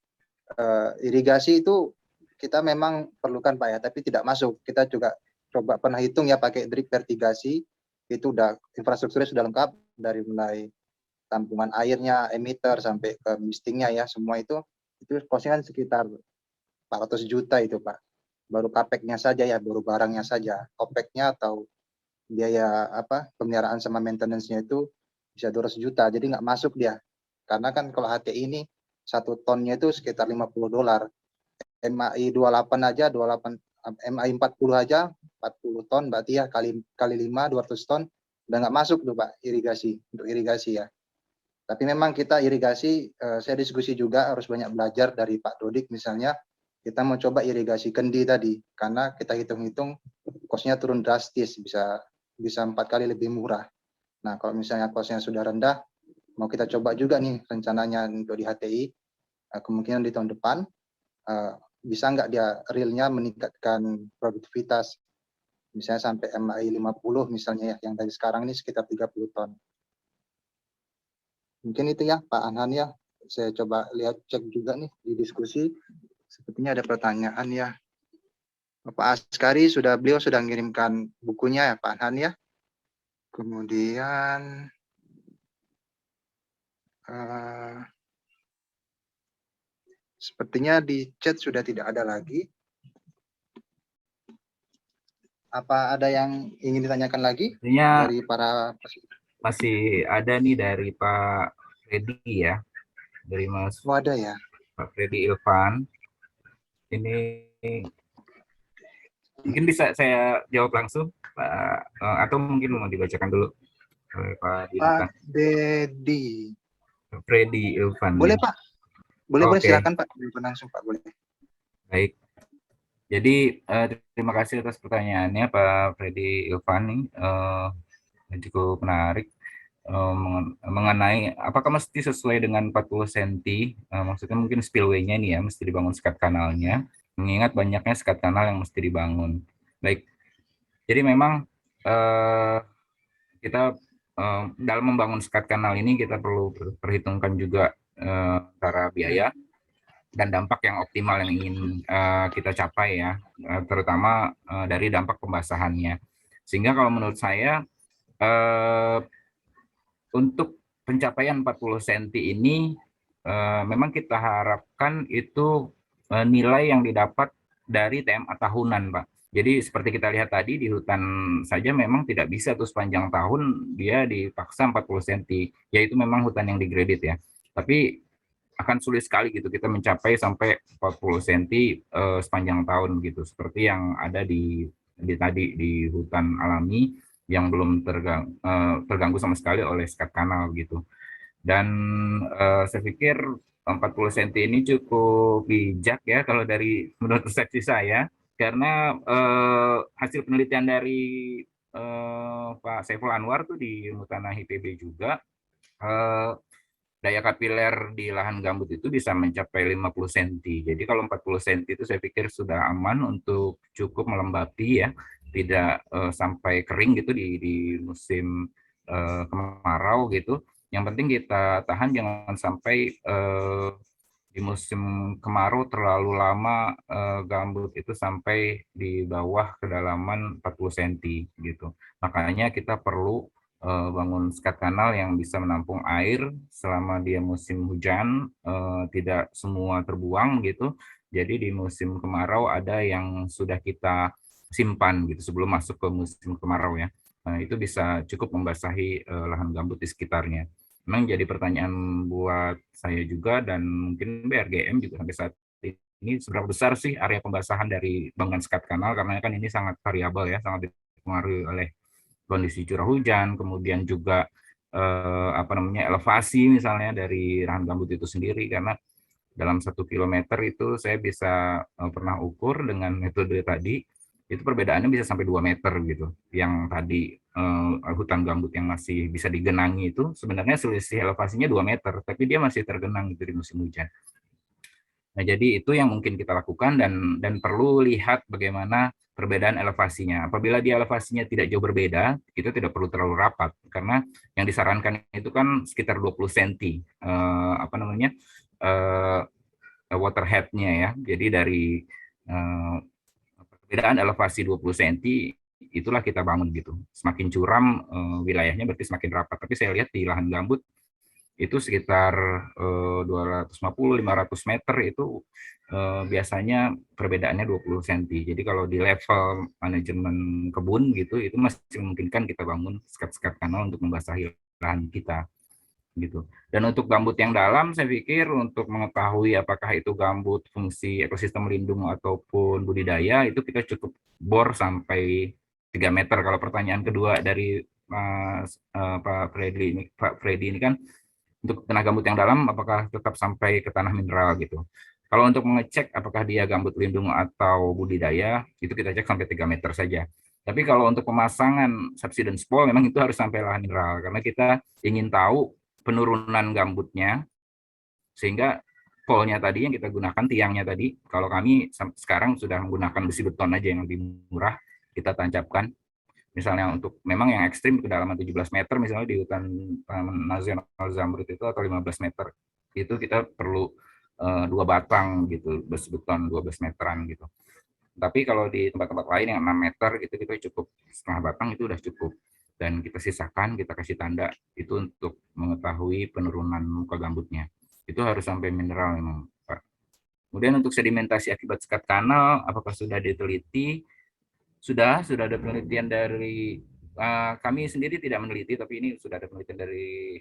irigasi itu kita memang perlukan Pak ya, tapi tidak masuk. Kita juga coba pernah hitung ya pakai drip irigasi, itu udah infrastrukturnya sudah lengkap dari mulai tampungan airnya, emitter sampai ke mistingnya ya, semua itu costing sekitar 400 juta itu Pak. Baru capeknya saja ya, baru barangnya saja. Opeknya atau biaya pemeliharaan sama maintenance-nya itu bisa 200 juta, jadi nggak masuk dia. Karena kan kalau HTI ini 1 tonnya itu sekitar $50. MAI 28 aja, 28, MAI 40 aja, 40 ton, berarti ya kali 5, 200 ton, udah nggak masuk tuh Pak, untuk irigasi ya. Tapi memang kita irigasi, saya diskusi juga harus banyak belajar dari Pak Dodik misalnya, kita mau coba irigasi kendi tadi, karena kita hitung-hitung cost-nya turun drastis, bisa 4 kali lebih murah. Nah, kalau misalnya cost-nya sudah rendah, mau kita coba juga nih rencananya untuk di HTI, kemungkinan di tahun depan, bisa nggak dia realnya meningkatkan produktivitas, misalnya sampai MAI 50 misalnya ya, yang dari sekarang ini sekitar 30 ton. Mungkin itu ya Pak Anhan ya, saya coba lihat cek juga nih di diskusi, sepertinya ada pertanyaan ya. Pak Askari beliau sudah mengirimkan bukunya ya Pak Anhan ya. Kemudian sepertinya di chat sudah tidak ada lagi. Apa ada yang ingin ditanyakan lagi dari para masih ada nih dari Pak Freddy ya, dari Mas. Ada ya. Pak Freddy Ilvan. Ini mungkin bisa saya jawab langsung Pak, atau mungkin mau dibacakan dulu oleh Pak Dedi. Freddy Ilvan. Boleh Pak, boleh silakan Pak, langsung Pak, boleh. Baik. Jadi terima kasih atas pertanyaannya Pak Freddy Ilvan nih, cukup menarik. mengenai apakah mesti sesuai dengan 40 cm, maksudnya mungkin spillway-nya nih ya, mesti dibangun skat kanalnya, mengingat banyaknya skat kanal yang mesti dibangun. Baik, jadi memang kita dalam membangun skat kanal ini kita perlu perhitungkan juga antara biaya dan dampak yang optimal yang ingin kita capai ya, terutama dari dampak pembasahannya. Sehingga kalau menurut saya untuk pencapaian 40 cm ini memang kita harapkan itu nilai yang didapat dari TMA tahunan, Pak. Jadi seperti kita lihat tadi di hutan saja memang tidak bisa tuh sepanjang tahun dia dipaksa 40 cm, yaitu memang hutan yang degraded ya. Tapi akan sulit sekali gitu kita mencapai sampai 40 cm sepanjang tahun gitu, seperti yang ada di tadi di hutan alami yang belum terganggu sama sekali oleh skat kanal gitu. Dan saya pikir 40 cm ini cukup bijak ya kalau dari menurut persepsi saya, karena hasil penelitian dari Pak Saiful Anwar tuh di Ilmu Tanah IPB juga, daya kapiler di lahan gambut itu bisa mencapai 50 cm. Jadi kalau 40 cm itu saya pikir sudah aman untuk cukup melembapi ya, tidak sampai kering gitu di musim kemarau gitu. Yang penting kita tahan jangan sampai di musim kemarau terlalu lama gambut itu sampai di bawah kedalaman 40 cm gitu. Makanya kita perlu bangun skat kanal yang bisa menampung air selama dia musim hujan, tidak semua terbuang gitu. Jadi di musim kemarau ada yang sudah kita simpan gitu sebelum masuk ke musim kemarau ya. Itu bisa cukup membasahi lahan gambut di sekitarnya. Memang jadi pertanyaan buat saya juga dan mungkin BRGM juga sampai saat ini, seberapa besar sih area pembasahan dari bangunan skat kanal, karena kan ini sangat variabel ya, sangat dipengaruhi oleh kondisi curah hujan, kemudian juga elevasi misalnya dari lahan gambut itu sendiri, karena dalam 1 kilometer itu saya bisa pernah ukur dengan metode tadi, itu perbedaannya bisa sampai 2 meter gitu. Yang tadi hutan gambut yang masih bisa digenangi itu sebenarnya selisih elevasinya 2 meter, tapi dia masih tergenang gitu di musim hujan. Nah, jadi itu yang mungkin kita lakukan dan perlu lihat bagaimana perbedaan elevasinya. Apabila dia elevasinya tidak jauh berbeda, itu tidak perlu terlalu rapat karena yang disarankan itu kan sekitar 20 cm waterhead-nya ya. Jadi dari perbedaan elevasi 20 cm itulah kita bangun gitu. Semakin curam wilayahnya berarti semakin rapat. Tapi saya lihat di lahan gambut itu sekitar 250-500 meter itu biasanya perbedaannya 20 cm. Jadi kalau di level manajemen kebun gitu, itu masih memungkinkan kita bangun skat-skat kanal untuk membasahi lahan kita gitu. Dan untuk gambut yang dalam, saya pikir untuk mengetahui apakah itu gambut fungsi ekosistem lindung ataupun budidaya, itu kita cukup bor sampai 3 meter. Kalau pertanyaan kedua dari Pak Freddy ini kan, untuk tanah gambut yang dalam apakah tetap sampai ke tanah mineral gitu. Kalau untuk mengecek apakah dia gambut lindung atau budidaya, itu kita cek sampai 3 meter saja. Tapi kalau untuk pemasangan subsidence pole memang itu harus sampai lahan mineral, karena kita ingin tahu penurunan gambutnya, sehingga pole-nya tadi yang kita gunakan, tiangnya tadi, kalau kami sekarang sudah menggunakan besi beton aja yang lebih murah, kita tancapkan. Misalnya untuk memang yang ekstrim kedalaman 17 meter misalnya di hutan Taman Nasional Zamrud itu atau 15 meter itu kita perlu 2 batang gitu besi beton 12 meteran gitu. Tapi kalau di tempat-tempat lain yang 6 meter gitu kita cukup setengah batang itu udah cukup, dan kita sisakan, kita kasih tanda itu untuk mengetahui penurunan muka gambutnya. Itu harus sampai mineral memang, Pak. Kemudian untuk sedimentasi akibat skat kanal apakah sudah diteliti? Sudah ada penelitian dari kami sendiri tidak meneliti, tapi ini sudah ada penelitian dari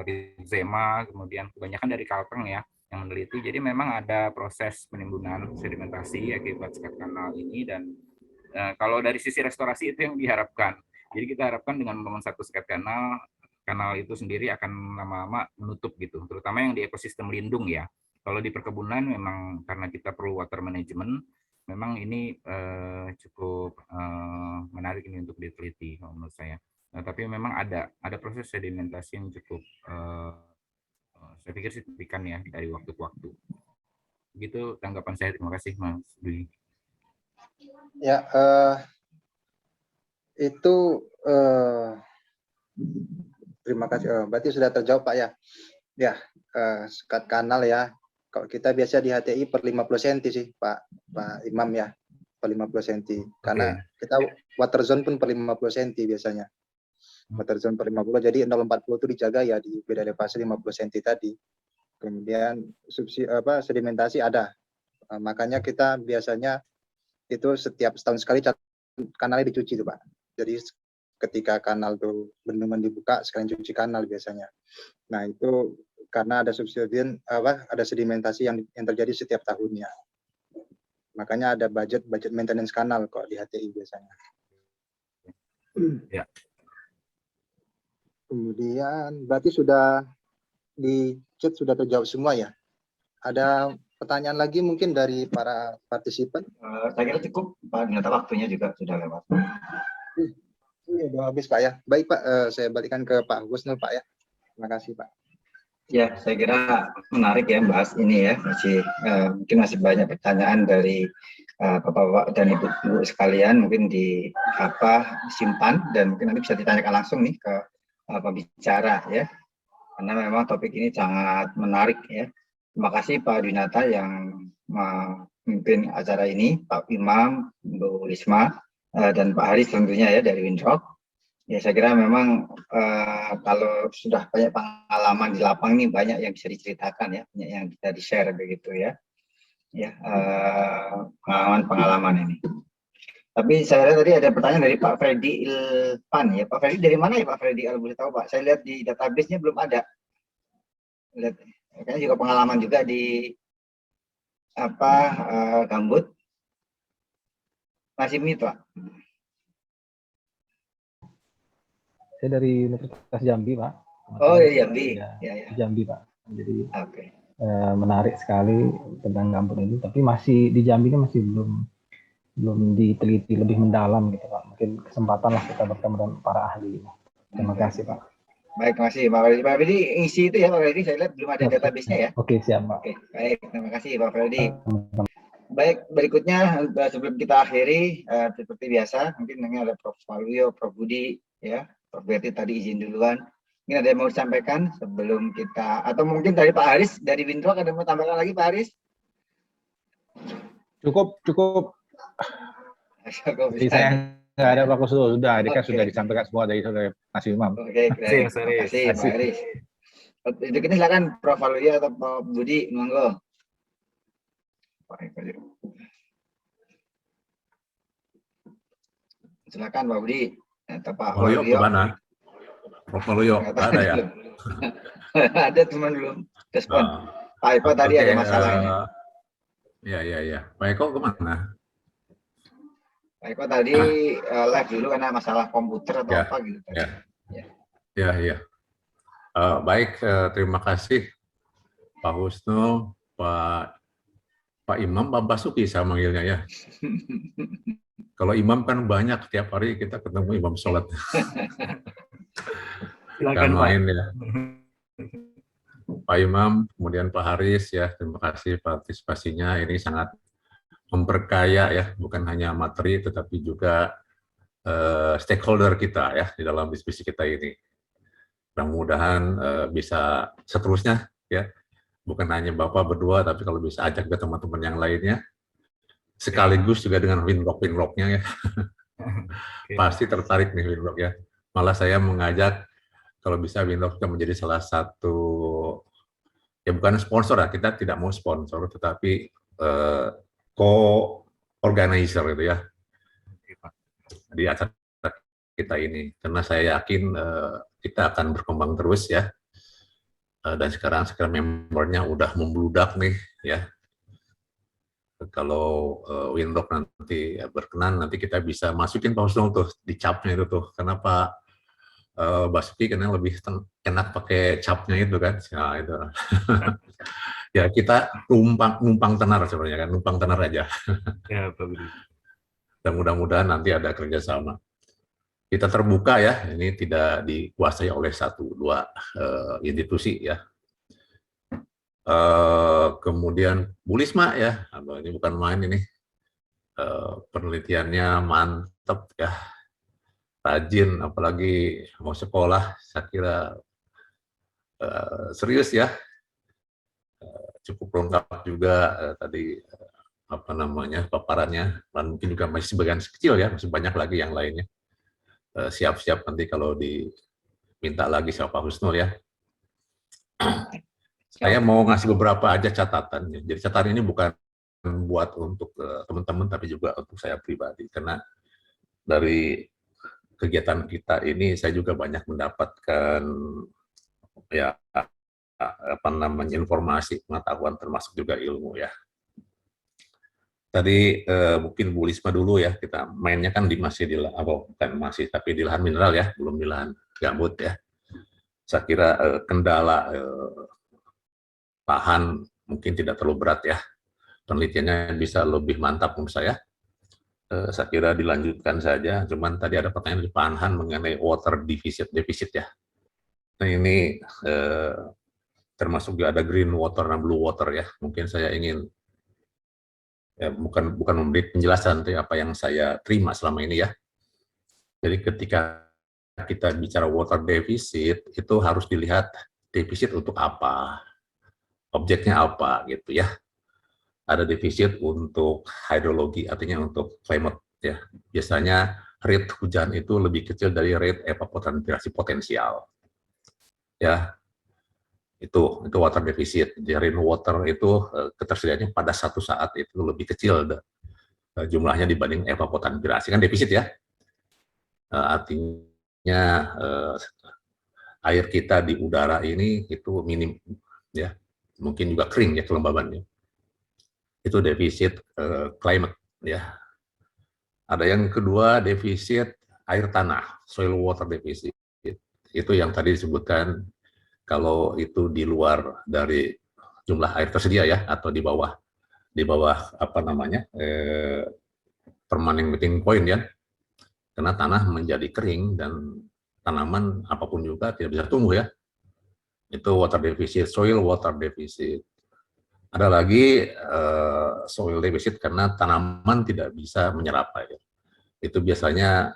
Rizema, kemudian kebanyakan dari Kalteng ya yang meneliti. Jadi memang ada proses penimbunan sedimentasi akibat skat kanal ini, dan kalau dari sisi restorasi itu yang diharapkan. Jadi kita harapkan dengan membangun satu skat kanal itu sendiri akan lama-lama menutup gitu, terutama yang di ekosistem lindung ya. Kalau di perkebunan memang karena kita perlu water management, memang ini cukup menarik ini untuk diteliti menurut saya. Tapi memang ada proses sedimentasi yang cukup saya pikir signifikan ya dari waktu ke waktu. Begitu tanggapan saya. Terima kasih Mas Dwi. Ya, itu terima kasih. Berarti sudah terjawab Pak ya. Ya, sekat kanal ya. Kalau kita biasa di HTI per 50 cm sih Pak Imam ya, per 50 cm. Karena kita water zone pun per 50 cm biasanya. Water zone per 50, jadi 0,40 itu dijaga ya di beda elevasi 50 cm tadi. Kemudian sedimentasi ada. Makanya kita biasanya itu setiap setahun sekali kanalnya dicuci tuh Pak. Jadi ketika kanal tuh bendungan dibuka sekalian cuci kanal biasanya. Nah itu karena ada ada sedimentasi yang terjadi setiap tahunnya. Makanya ada budget maintenance kanal kok di HTI biasanya. Ya. Kemudian berarti sudah di chat sudah terjawab semua ya. Ada pertanyaan lagi mungkin dari para partisipan? Saya kira cukup Pak, ternyata waktunya juga sudah lewat. Iya, udah habis Pak ya. Baik Pak, saya balikan ke Pak Husnul Pak ya. Terima kasih Pak. Ya, saya kira menarik ya bahas ini ya. Mungkin masih banyak pertanyaan dari Bapak-bapak dan Ibu sekalian, mungkin simpan dan mungkin nanti bisa ditanyakan langsung nih ke pembicara ya. Karena memang topik ini sangat menarik ya. Terima kasih Pak Dwinata yang memimpin acara ini, Pak Imam, Bu Lisma, dan Pak Haris tentunya ya dari Windrock. Ya saya kira memang kalau sudah banyak pengalaman di lapang ini banyak yang bisa diceritakan ya, banyak yang bisa di-share begitu ya. Ya, pengalaman ini. Tapi saya lihat tadi ada pertanyaan dari Pak Freddy Ilpan ya. Pak Freddy dari mana ya Pak Freddy? Kalau boleh tahu Pak, saya lihat di database-nya belum ada. Lihat, kayaknya juga pengalaman juga di Gambut. Masih mute Pak. Saya dari Universitas Jambi, Pak. Oh, dari Jambi. Ya. Jambi, Pak. Jadi okay. Menarik sekali tentang Gambut ini, tapi masih di Jambi ini masih belum diteliti lebih mendalam gitu, Pak. Mungkin kesempatan lah kita bertemu dengan para ahli. Terima kasih, Pak. Baik, terima kasih Pak Freddy. Pak Freddy isi itu ya Pak Freddy, saya lihat belum ada database-nya ya. Oke, siap Pak. Oke, baik, terima kasih Pak Freddy. Baik, berikutnya sebelum kita akhiri, seperti biasa, mungkin ini ada Prof. Waluyo, Prof. Budi, ya. Prof. Berti tadi izin duluan. Mungkin ada yang mau disampaikan sebelum kita, atau mungkin dari Pak Haris, dari Windrock ada yang mau tambahkan lagi Pak Haris? Cukup. Jadi saya nggak ada Pak Kusnul, sudah, ini kan sudah disampaikan semua dari Mas Imam. Oke, terima kasih Pak Haris. Itu kita silakan Prof. Waluyo atau Prof. Budi, monggo. Silakan Pak Budi atau Pak Waluyo kemana? Prof. Waluyo ada ya? Ada teman belum respon. Pak Eko tadi ada masalah ini. Ya. Pak Eko kemana? Pak Eko tadi live dulu karena masalah komputer atau apa gitu. Ya. Baik, terima kasih Pak Husnul, Pak Imam, Pak Basuki saya manggilnya ya. Kalau Imam kan banyak, tiap hari kita ketemu Imam sholat. Silakan Pak. Main ya. Pak Imam, kemudian Pak Haris ya, terima kasih partisipasinya. Ini sangat memperkaya ya, bukan hanya materi tetapi juga stakeholder kita ya di dalam diskusi kita ini. Mudah-mudahan bisa seterusnya ya. Bukan hanya Bapak berdua, tapi kalau bisa ajak ke teman-teman yang lainnya, sekaligus juga dengan Windrock-nya ya. Pasti tertarik nih Windrock ya. Malah saya mengajak, kalau bisa Windrock menjadi salah satu, ya bukan sponsor ya, kita tidak mau sponsor, tetapi co-organizer gitu ya, di acara kita ini. Karena saya yakin kita akan berkembang terus ya. Dan sekarang membernya udah membludak nih ya. Kalau Windrock nanti berkenan, nanti kita bisa masukin Pak Husnul tuh di capnya itu tuh. Karena Pak Basuki karena lebih enak pakai capnya itu kan. Nah, itu. Ya kita numpang tenar sebenarnya kan, numpang tenar aja. Ya, Pak Budi. Dan mudah-mudahan nanti ada kerjasama. kita terbuka ya, ini tidak dikuasai oleh satu dua institusi ya. Kemudian Bu Lisma ya, ini bukan main ini, penelitiannya mantap ya, rajin, apalagi mau sekolah, saya kira serius ya, cukup lengkap juga tadi apa namanya paparannya, dan mungkin juga masih sebagian kecil ya, masih banyak lagi yang lainnya. Siap-siap nanti kalau diminta lagi sama Pak Husnul ya. Saya mau ngasih beberapa aja catatan. Jadi catatan ini bukan buat untuk teman-teman, tapi juga untuk saya pribadi. Karena dari kegiatan kita ini saya juga banyak mendapatkan ya apa namanya informasi, pengetahuan, termasuk juga ilmu ya. Tadi mungkin Bu Lisma dulu ya, kita mainnya kan masih di bukan masih, tapi di lahan mineral ya, belum di lahan gambut ya. Saya kira kendala lahan mungkin tidak terlalu berat ya, penelitiannya bisa lebih mantap menurut saya. Saya kira dilanjutkan saja, cuman tadi ada pertanyaan dari Pak Anhan mengenai water deficit ya. Nah ini termasuk juga ada green water dan blue water ya, mungkin saya ingin ya, bukan memberi penjelasan tapi apa yang saya terima selama ini ya. Jadi ketika kita bicara water deficit itu harus dilihat defisit untuk apa, objeknya apa gitu ya. Ada defisit untuk hidrologi, artinya untuk climate ya. Biasanya rate hujan itu lebih kecil dari rate evapotranspirasi potensial ya. Itu water deficit. Di rainwater itu ketersediaannya pada satu saat itu lebih kecil jumlahnya dibanding evapotranspirasi, kan defisit ya. Artinya air kita di udara ini itu minim ya, mungkin juga kering ya kelembabannya. Itu defisit climate ya. Ada yang kedua defisit air tanah, soil water deficit. Itu yang tadi disebutkan, kalau itu di luar dari jumlah air tersedia ya, atau di bawah apa namanya permanent melting point ya, karena tanah menjadi kering dan tanaman apapun juga tidak bisa tumbuh ya. Itu water deficit, soil water deficit. Ada lagi soil deficit karena tanaman tidak bisa menyerap air. Itu biasanya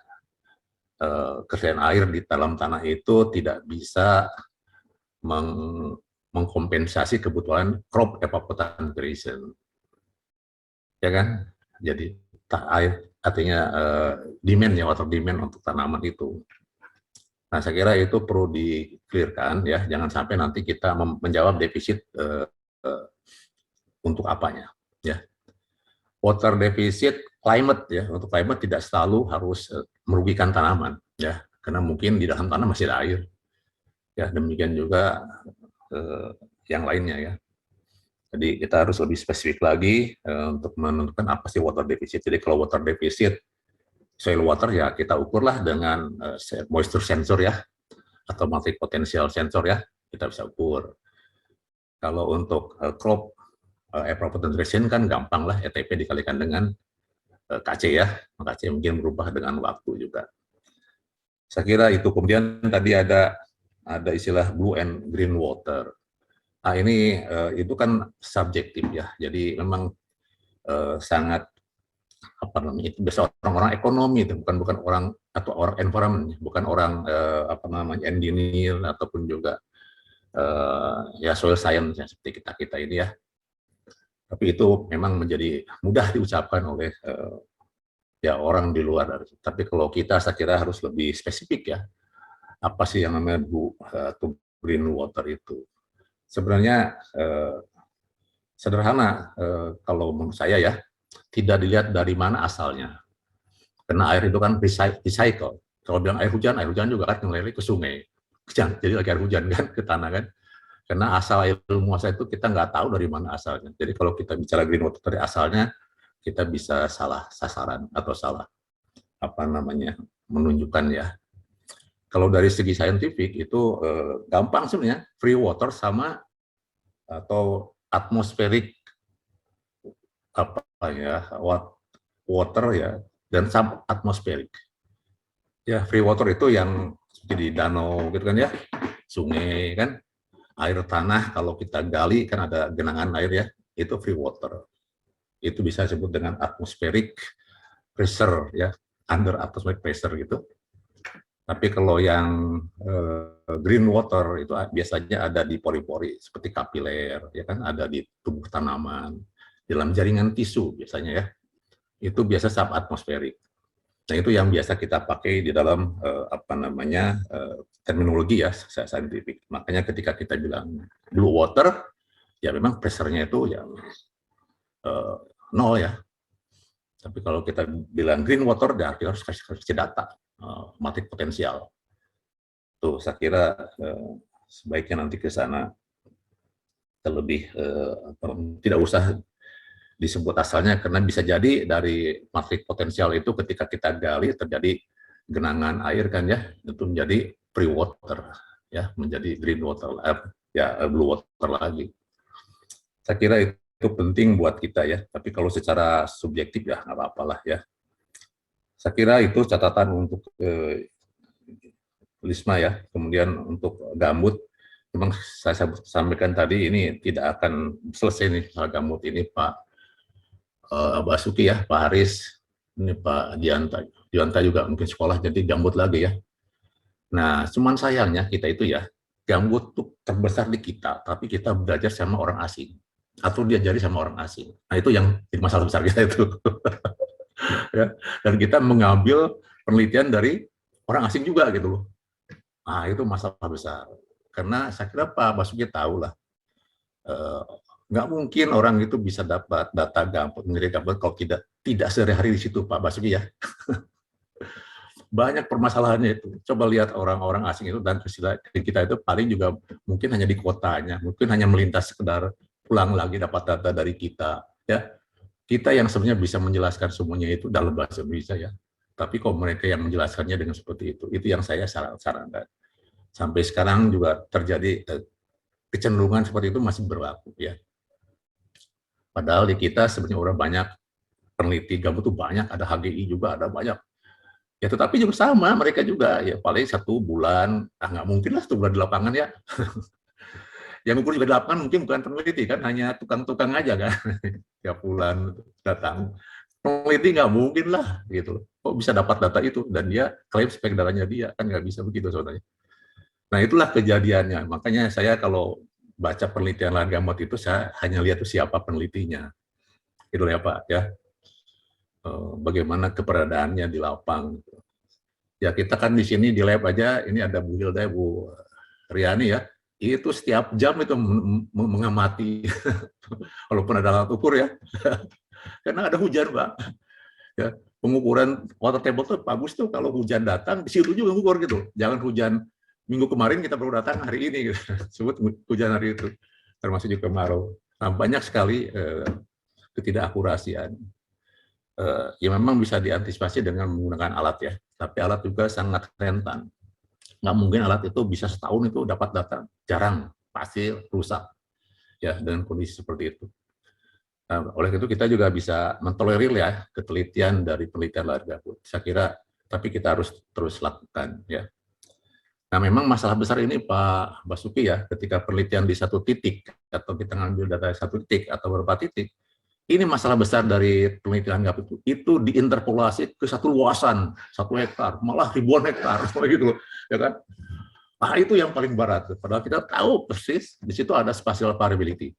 ketersediaan air di dalam tanah itu tidak bisa mengkompensasi kebutuhan crop evapotranspiration, ya kan? Jadi air artinya demand ya, water demand untuk tanaman itu. Nah, saya kira itu perlu di-clearkan ya, jangan sampai nanti kita menjawab defisit untuk apanya ya. Water deficit climate ya, untuk climate tidak selalu harus merugikan tanaman ya, karena mungkin di dalam tanah masih ada air. Ya, demikian juga yang lainnya ya. Jadi kita harus lebih spesifik lagi untuk menentukan apa sih water deficit. Jadi kalau water deficit soil water ya kita ukurlah dengan moisture sensor ya, atau multi potential sensor ya, kita bisa ukur. Kalau untuk crop evapotranspiration kan gampang lah, ETP dikalikan dengan KC ya, KC mungkin berubah dengan waktu juga. Saya kira itu. Kemudian tadi ada istilah blue and green water. Nah ini itu kan subjektif ya, jadi memang sangat apa namanya, itu biasa orang-orang ekonomi itu, bukan orang atau orang environment, bukan orang apa namanya engineer ataupun juga ya soil science ya, seperti kita ini ya. Tapi itu memang menjadi mudah diucapkan oleh ya orang di luar. Tapi kalau kita saya kira harus lebih spesifik ya, apa sih yang namanya green water itu. Sebenarnya sederhana kalau menurut saya ya, tidak dilihat dari mana asalnya. Karena air itu kan recycle. Kalau bilang air hujan juga kan mengalir ke sungai. Jadi lagi air hujan kan ke tanah kan. Karena asal ilmu asal itu kita nggak tahu dari mana asalnya. Jadi kalau kita bicara green water dari asalnya, kita bisa salah sasaran atau salah apa namanya menunjukkan ya. Kalau dari segi saintifik itu gampang sebenarnya, free water sama atau atmospheric apa ya, water ya, dan subatmospheric. Ya, free water itu yang seperti di danau gitu kan ya, sungai kan, air tanah kalau kita gali kan ada genangan air ya, itu free water. Itu bisa disebut dengan atmospheric pressure ya, under atmospheric pressure gitu. Tapi kalau yang green water itu biasanya ada di pori-pori seperti kapiler ya kan, ada di tubuh tanaman, dalam jaringan tisu biasanya ya. Itu biasa subatmosferik. Nah, itu yang biasa kita pakai di dalam terminologi ya saintifik. Makanya ketika kita bilang blue water, ya memang pressure-nya itu yang nol ya. Tapi kalau kita bilang green water, ya kita harus kasih data matik potensial. Tuh, saya kira sebaiknya nanti ke sana terlebih tidak usah disebut asalnya, karena bisa jadi dari matrik potensial itu ketika kita gali terjadi genangan air kan ya, itu menjadi free water ya, menjadi green water blue water lagi. Saya kira itu penting buat kita ya, tapi kalau secara subjektif ya nggak apa-apa lah ya. Saya kira itu catatan untuk Lisma ya. Kemudian untuk gambut, memang saya sampaikan tadi ini tidak akan selesai nih soal gambut ini Pak Basuki ya, Pak Haris, ini Pak Dianta juga mungkin sekolah jadi gambut lagi ya. Nah, cuman sayangnya kita itu ya, gambut tuh terbesar di kita, tapi kita belajar sama orang asing atau diajari sama orang asing. Nah, itu yang jadi masalah besar kita itu. Ya, dan kita mengambil penelitian dari orang asing juga gitu loh. Nah, itu masalah besar. Karena saya kira Pak Basuki tahu lah, nggak mungkin orang itu bisa dapat data gambut, menjadi gambut kalau tidak sehari-hari di situ Pak Basuki ya. Banyak permasalahannya itu. Coba lihat orang-orang asing itu dan kita itu paling juga mungkin hanya di kotanya, mungkin hanya melintas sekedar pulang lagi dapat data dari kita ya. Kita yang sebenarnya bisa menjelaskan semuanya itu dalam bahasa Indonesia ya. Tapi kok mereka yang menjelaskannya dengan seperti itu yang saya sarankan. Sampai sekarang juga terjadi kecenderungan seperti itu masih berlaku ya. Padahal di kita sebenarnya orang banyak peneliti gambut itu banyak, ada HGI juga ada banyak. Ya tetapi juga sama mereka juga ya paling 1 bulan, nggak mungkin lah 1 bulan di lapangan ya. Yang ukur juga di lapangan mungkin bukan peneliti kan, hanya tukang-tukang aja kan. 3 bulan datang. Peneliti nggak mungkin lah gitu. Kok bisa dapat data itu dan dia klaim spek datanya dia, kan nggak bisa begitu sebenarnya. Nah itulah kejadiannya. Makanya saya kalau baca penelitian lahan gambut itu saya hanya lihat tuh siapa penelitinya. Itu ya Pak ya. Bagaimana keberadaannya di lapang. Ya kita kan di sini di lab aja, ini ada Bu Hilda, Bu Riani ya, itu setiap jam itu mengamati, walaupun ada alat ukur ya, karena ada hujan Pak. Ya, pengukuran water table tuh bagus tuh kalau hujan datang, di situ juga mengukur gitu. Jangan hujan minggu kemarin kita baru datang hari ini, gitu. Sebut hujan hari itu, termasuk juga kemarau. Nah, banyak sekali ketidakakurasian. Ya memang bisa diantisipasi dengan menggunakan alat ya, tapi alat juga sangat rentan. Nggak mungkin alat itu bisa setahun itu dapat data, jarang, pasti rusak ya dengan kondisi seperti itu. Nah, oleh itu kita juga bisa mentolerir ya ketelitian dari penelitian lahan gambut. Saya kira, tapi kita harus terus lakukan ya. Nah memang masalah besar ini Pak Basuki ya, ketika penelitian di satu titik atau kita ngambil data di satu titik atau beberapa titik. Ini masalah besar dari penelitian gambut itu diinterpolasi ke satu luasan 1 hektar, malah ribuan hektar, gitu ya kan? Nah itu yang paling berat. Padahal kita tahu persis di situ ada spatial variability,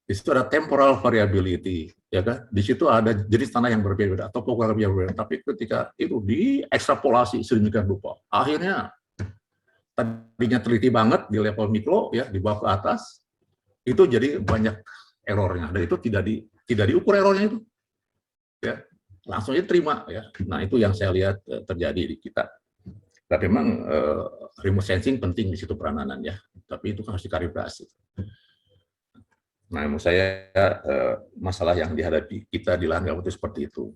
di situ ada temporal variability, ya kan? Di situ ada jenis tanah yang berbeda, topografi yang berbeda. Tapi ketika itu diekstrapolasi sedemikian rupa, akhirnya tadinya teliti banget di level mikro, ya di bawah ke atas, itu jadi banyak errornya, dan itu tidak diukur errornya itu, ya langsung aja terima ya. Nah itu yang saya lihat terjadi di kita. Tapi memang remote sensing penting di situ peranan ya, tapi itu kan harus dikalibrasi. Nah menurut saya masalah yang dihadapi kita di lahan gambut itu seperti itu.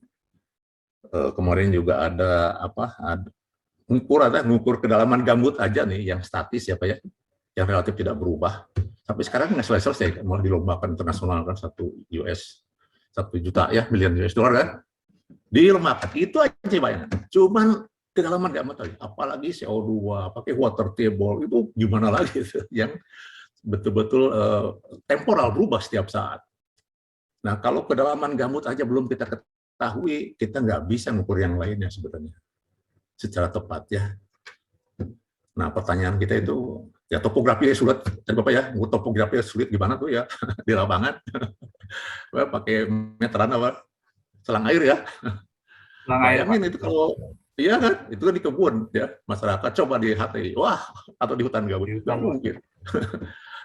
Kemarin juga ada ngukur kedalaman gambut aja nih yang statis ya Pak ya, yang relatif tidak berubah. Tapi sekarang nggak selesai, mau dilombakan internasional kan 1 juta ya, miliar US dollar kan, dilombakan itu aja banyak. Cuman kedalaman gambut lagi, apalagi CO2, pakai water table, itu gimana lagi yang betul-betul temporal, berubah setiap saat. Nah, kalau kedalaman gambut aja belum kita ketahui, kita nggak bisa mengukur yang lainnya sebenarnya secara tepat ya. Nah, pertanyaan kita itu, ya topografi sulit, Bapak ya, topografi sulit gimana tuh ya di lapangan, pakai meteran apa, selang air ya. Selang air, bayangin itu kalau, iya kan, itu kan di kebun ya, masyarakat coba di HTI, wah, atau di hutan gabut, nggak mungkin.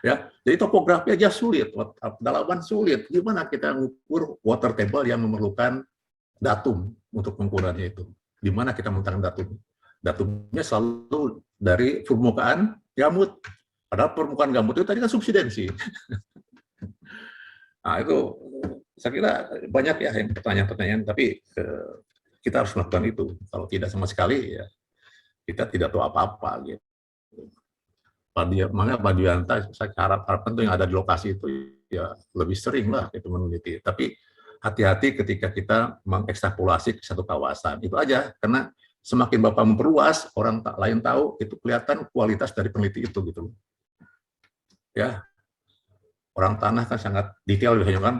Ya, jadi topografi aja sulit, kedalaman sulit, gimana kita mengukur water table yang memerlukan datum untuk pengukurannya itu, di mana kita menggunakan datum. Datumnya selalu dari permukaan gambut. Padahal permukaan gambut itu tadi kan subsidensi. Nah, itu saya kira banyak ya yang pertanyaan-pertanyaan, tapi kita harus melakukan itu. Kalau tidak sama sekali, ya kita tidak tahu apa-apa. Gitu. Makanya Pak Dwianta, saya harapkan tuh yang ada di lokasi itu ya lebih sering lah itu meneliti. Tapi hati-hati ketika kita mengekstrapolasi ke satu kawasan. Itu aja, karena semakin Bapak memperluas, orang lain tahu, itu kelihatan kualitas dari peneliti itu gitu. Ya, orang tanah kan sangat detail biasanya kan,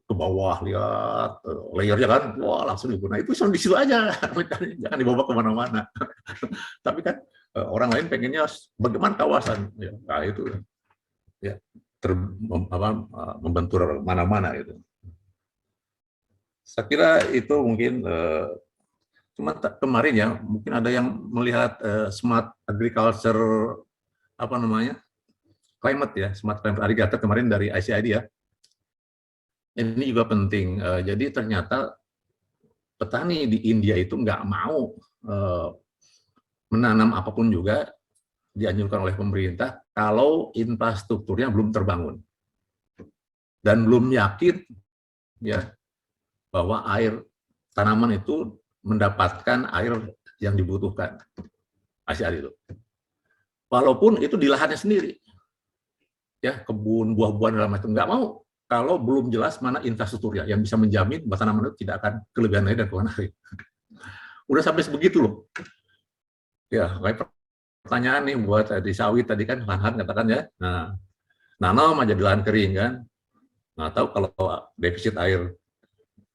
ke bawah lihat layernya kan, wah langsung digunakan. Itu di situ aja, jangan dibawa kemana-mana. Tapi kan orang lain pengennya bagaimana kawasan, ya, nah itu ya membentur mana-mana itu. Saya kira itu mungkin. Cuma kemarin ya, mungkin ada yang melihat smart agriculture, apa namanya, climate ya, smart climate agriculture kemarin dari ICID ya. Ini juga penting. Jadi ternyata petani di India itu nggak mau menanam apapun juga dianjurkan oleh pemerintah kalau infrastrukturnya belum terbangun dan belum yakin ya bahwa air tanaman itu mendapatkan air yang dibutuhkan, ICID itu. Walaupun itu di lahannya sendiri, ya kebun, buah-buahan dalam itu nggak mau kalau belum jelas mana infrastrukturnya yang bisa menjamin bahwa tanaman itu tidak akan kelebihan air dan kekurangan air. Udah sampai sebegitu loh. Ya, kayak pertanyaan nih buat di sawit tadi kan, Hanhan katakan ya, nah nanam aja di lahan kering kan, nggak tahu kalau defisit air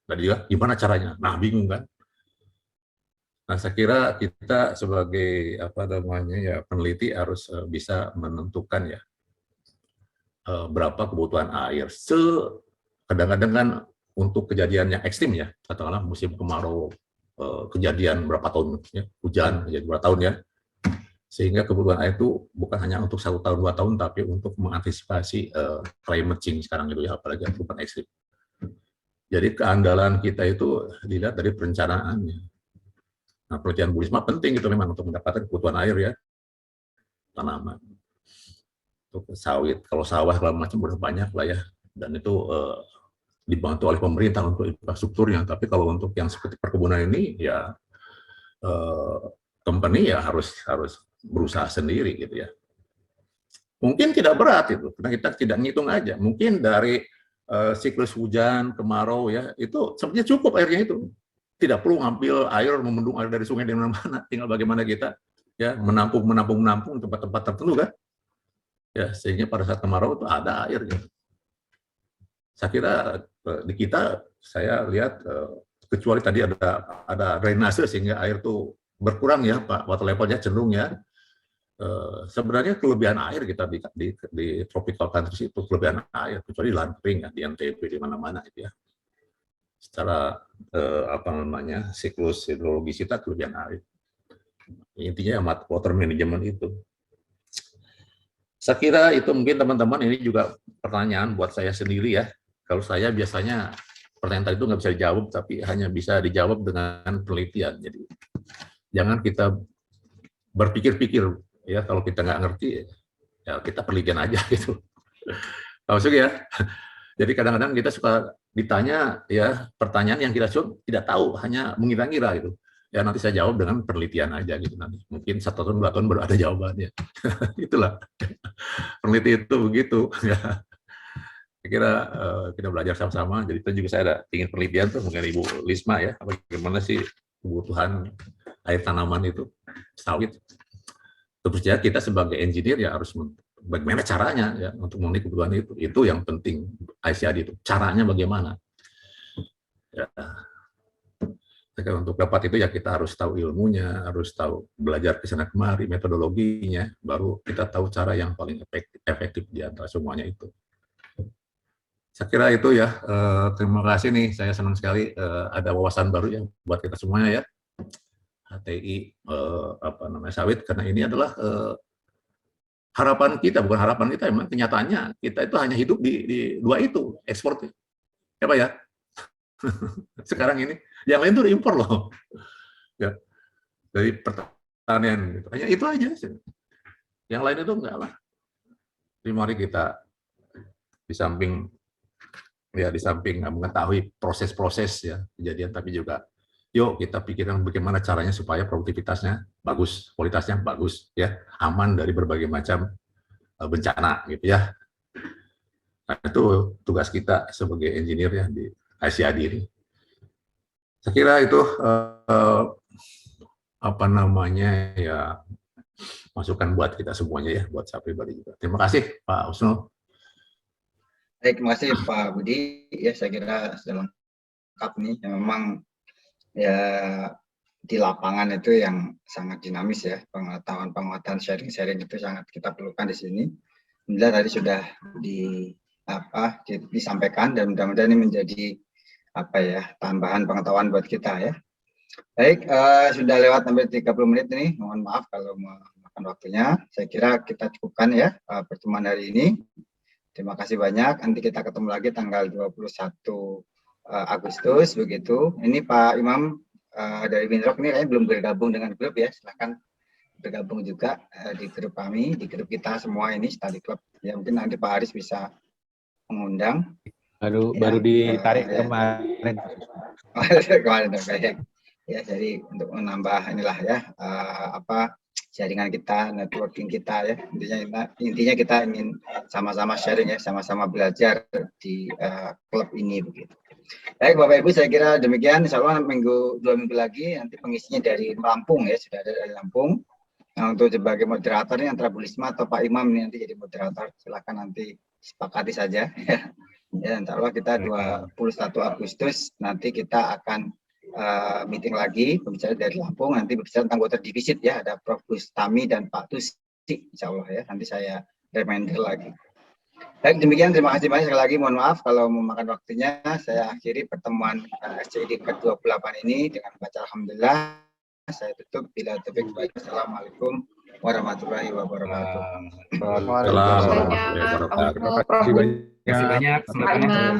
tadi ya, gimana caranya? Nah bingung kan. Nah, saya kira kita sebagai apa namanya ya peneliti harus bisa menentukan ya berapa kebutuhan air. Kadang-kadang kan untuk kejadian yang ekstrim ya, katakanlah musim kemarau kejadian berapa tahun ya, hujan jadi berapa tahun ya, sehingga kebutuhan air itu bukan hanya untuk 1 tahun 2 tahun, tapi untuk mengantisipasi climate change sekarang itu ya, apalagi perubahan ekstrim. Jadi keandalan kita itu dilihat dari perencanaannya. Nah, penelitian Bu Risma penting itu memang untuk mendapatkan kebutuhan air ya, tanaman, untuk sawit. Kalau sawah segala macam udah banyak lah ya, dan itu dibantu oleh pemerintah untuk infrastrukturnya. Tapi kalau untuk yang seperti perkebunan ini ya company ya harus berusaha sendiri gitu ya. Mungkin tidak berat itu, karena kita tidak ngitung aja. Mungkin dari siklus hujan, kemarau ya, itu sebenarnya cukup airnya itu. Tidak perlu ngambil air, membendung air dari sungai di mana-mana, tinggal bagaimana kita ya menampung tempat-tempat tertentu kan, ya sehingga pada saat kemarau itu ada air. Gitu. Saya kira di kita, saya lihat kecuali tadi ada drainase sehingga air itu berkurang ya, Pak, water levelnya cenderung ya. Sebenarnya kelebihan air kita di tropical countries itu kelebihan air, kecuali di lahan kering ya, di NTB di mana-mana itu ya. Secara apa namanya siklus hidrologis kita kelebihan air. Intinya water management itu. Saya kira itu mungkin teman-teman ini juga pertanyaan buat saya sendiri ya. Kalau saya biasanya pertanyaan tadi itu nggak bisa dijawab, tapi hanya bisa dijawab dengan penelitian. Jadi jangan kita berpikir-pikir ya, kalau kita nggak ngerti ya kita penelitian aja gitu. Maksudnya ya. Jadi kadang-kadang kita suka ditanya ya pertanyaan yang kita tidak tahu, hanya mengira-ngira gitu. Ya nanti saya jawab dengan penelitian aja gitu nanti. Mungkin 1 tahun 2 tahun baru ada jawabannya. Itulah peneliti itu begitu. Ya. Saya kira kita belajar sama-sama. Jadi itu juga saya ingin penelitian tuh mengenai Ibu Lisma ya. Bagaimana sih kebutuhan air tanaman itu, sawit. Terus ya kita sebagai engineer ya harus bagaimana caranya ya untuk memenuhi kebutuhan itu. Itu yang penting ICAD itu. Caranya bagaimana? Ya. Untuk dapat itu ya kita harus tahu ilmunya, harus tahu belajar ke sana kemari, metodologinya, baru kita tahu cara yang paling efektif di antara semuanya itu. Saya kira itu ya. Terima kasih nih, saya senang sekali ada wawasan baru ya buat kita semuanya ya. HTI sawit, karena ini adalah harapan kita, bukan harapan kita, memang kenyataannya kita itu hanya hidup di dua itu, ekspor ya Pak ya. Sekarang ini yang lain tuh impor loh ya, dari pertanian gitu. Hanya itu aja sih. Yang lain itu enggak lah. Jadi mari kita di samping mengetahui proses-proses ya kejadian, tapi juga yuk kita pikirkan bagaimana caranya supaya produktivitasnya bagus, kualitasnya bagus, ya, aman dari berbagai macam bencana, gitu ya. Nah, itu tugas kita sebagai engineer ya di ICAD ini. Saya kira itu masukan buat kita semuanya ya, buat saya pribadi juga. Terima kasih Pak Husnul. Baik, terima kasih Pak Budi. Ya, saya kira sudah lengkap nih. Memang ya di lapangan itu yang sangat dinamis ya, pengetahuan sharing itu sangat kita perlukan di sini. Alhamdulillah tadi sudah disampaikan dan mudah-mudahan ini menjadi tambahan pengetahuan buat kita ya. Baik, sudah lewat hampir 30 menit ini, mohon maaf kalau memakan waktunya. Saya kira kita cukupkan ya pertemuan hari ini. Terima kasih banyak. Nanti kita ketemu lagi tanggal 21 Agustus begitu. Ini Pak Imam dari Winrock ini kayaknya belum bergabung dengan grup ya. Silakan bergabung juga di grup kami, di grup kita semua ini Study Club. Ya mungkin nanti Pak Haris bisa mengundang. Baru ditarik kemarin. Kemarin baik. Ya, jadi untuk menambah inilah ya jaringan kita, networking kita ya. Intinya kita ingin sama-sama sharing ya, sama-sama belajar di klub ini begitu. Baik Bapak Ibu, saya kira demikian. Insya Allah 2 minggu lagi nanti pengisinya dari Lampung ya, sudah ada dari Lampung. Nah, untuk sebagai moderator ini antara Bu Lisma atau Pak Imam ini nanti jadi moderator. Silakan nanti sepakati saja. Ya, insya Allah kita 21 Agustus nanti kita akan meeting lagi, pembicara dari Lampung, nanti berbicara tentang water deficit ya, ada Prof. Bustami dan Pak Tusi, insya Allah ya, nanti saya reminder lagi. Baik, demikian, terima kasih banyak sekali lagi, mohon maaf kalau memakan waktunya, saya akhiri pertemuan SCID ke-28 ini dengan baca Alhamdulillah, saya tutup, bila taufiq baik, Assalamualaikum warahmatullahi wabarakatuh. Terima kasih banyak. Selamat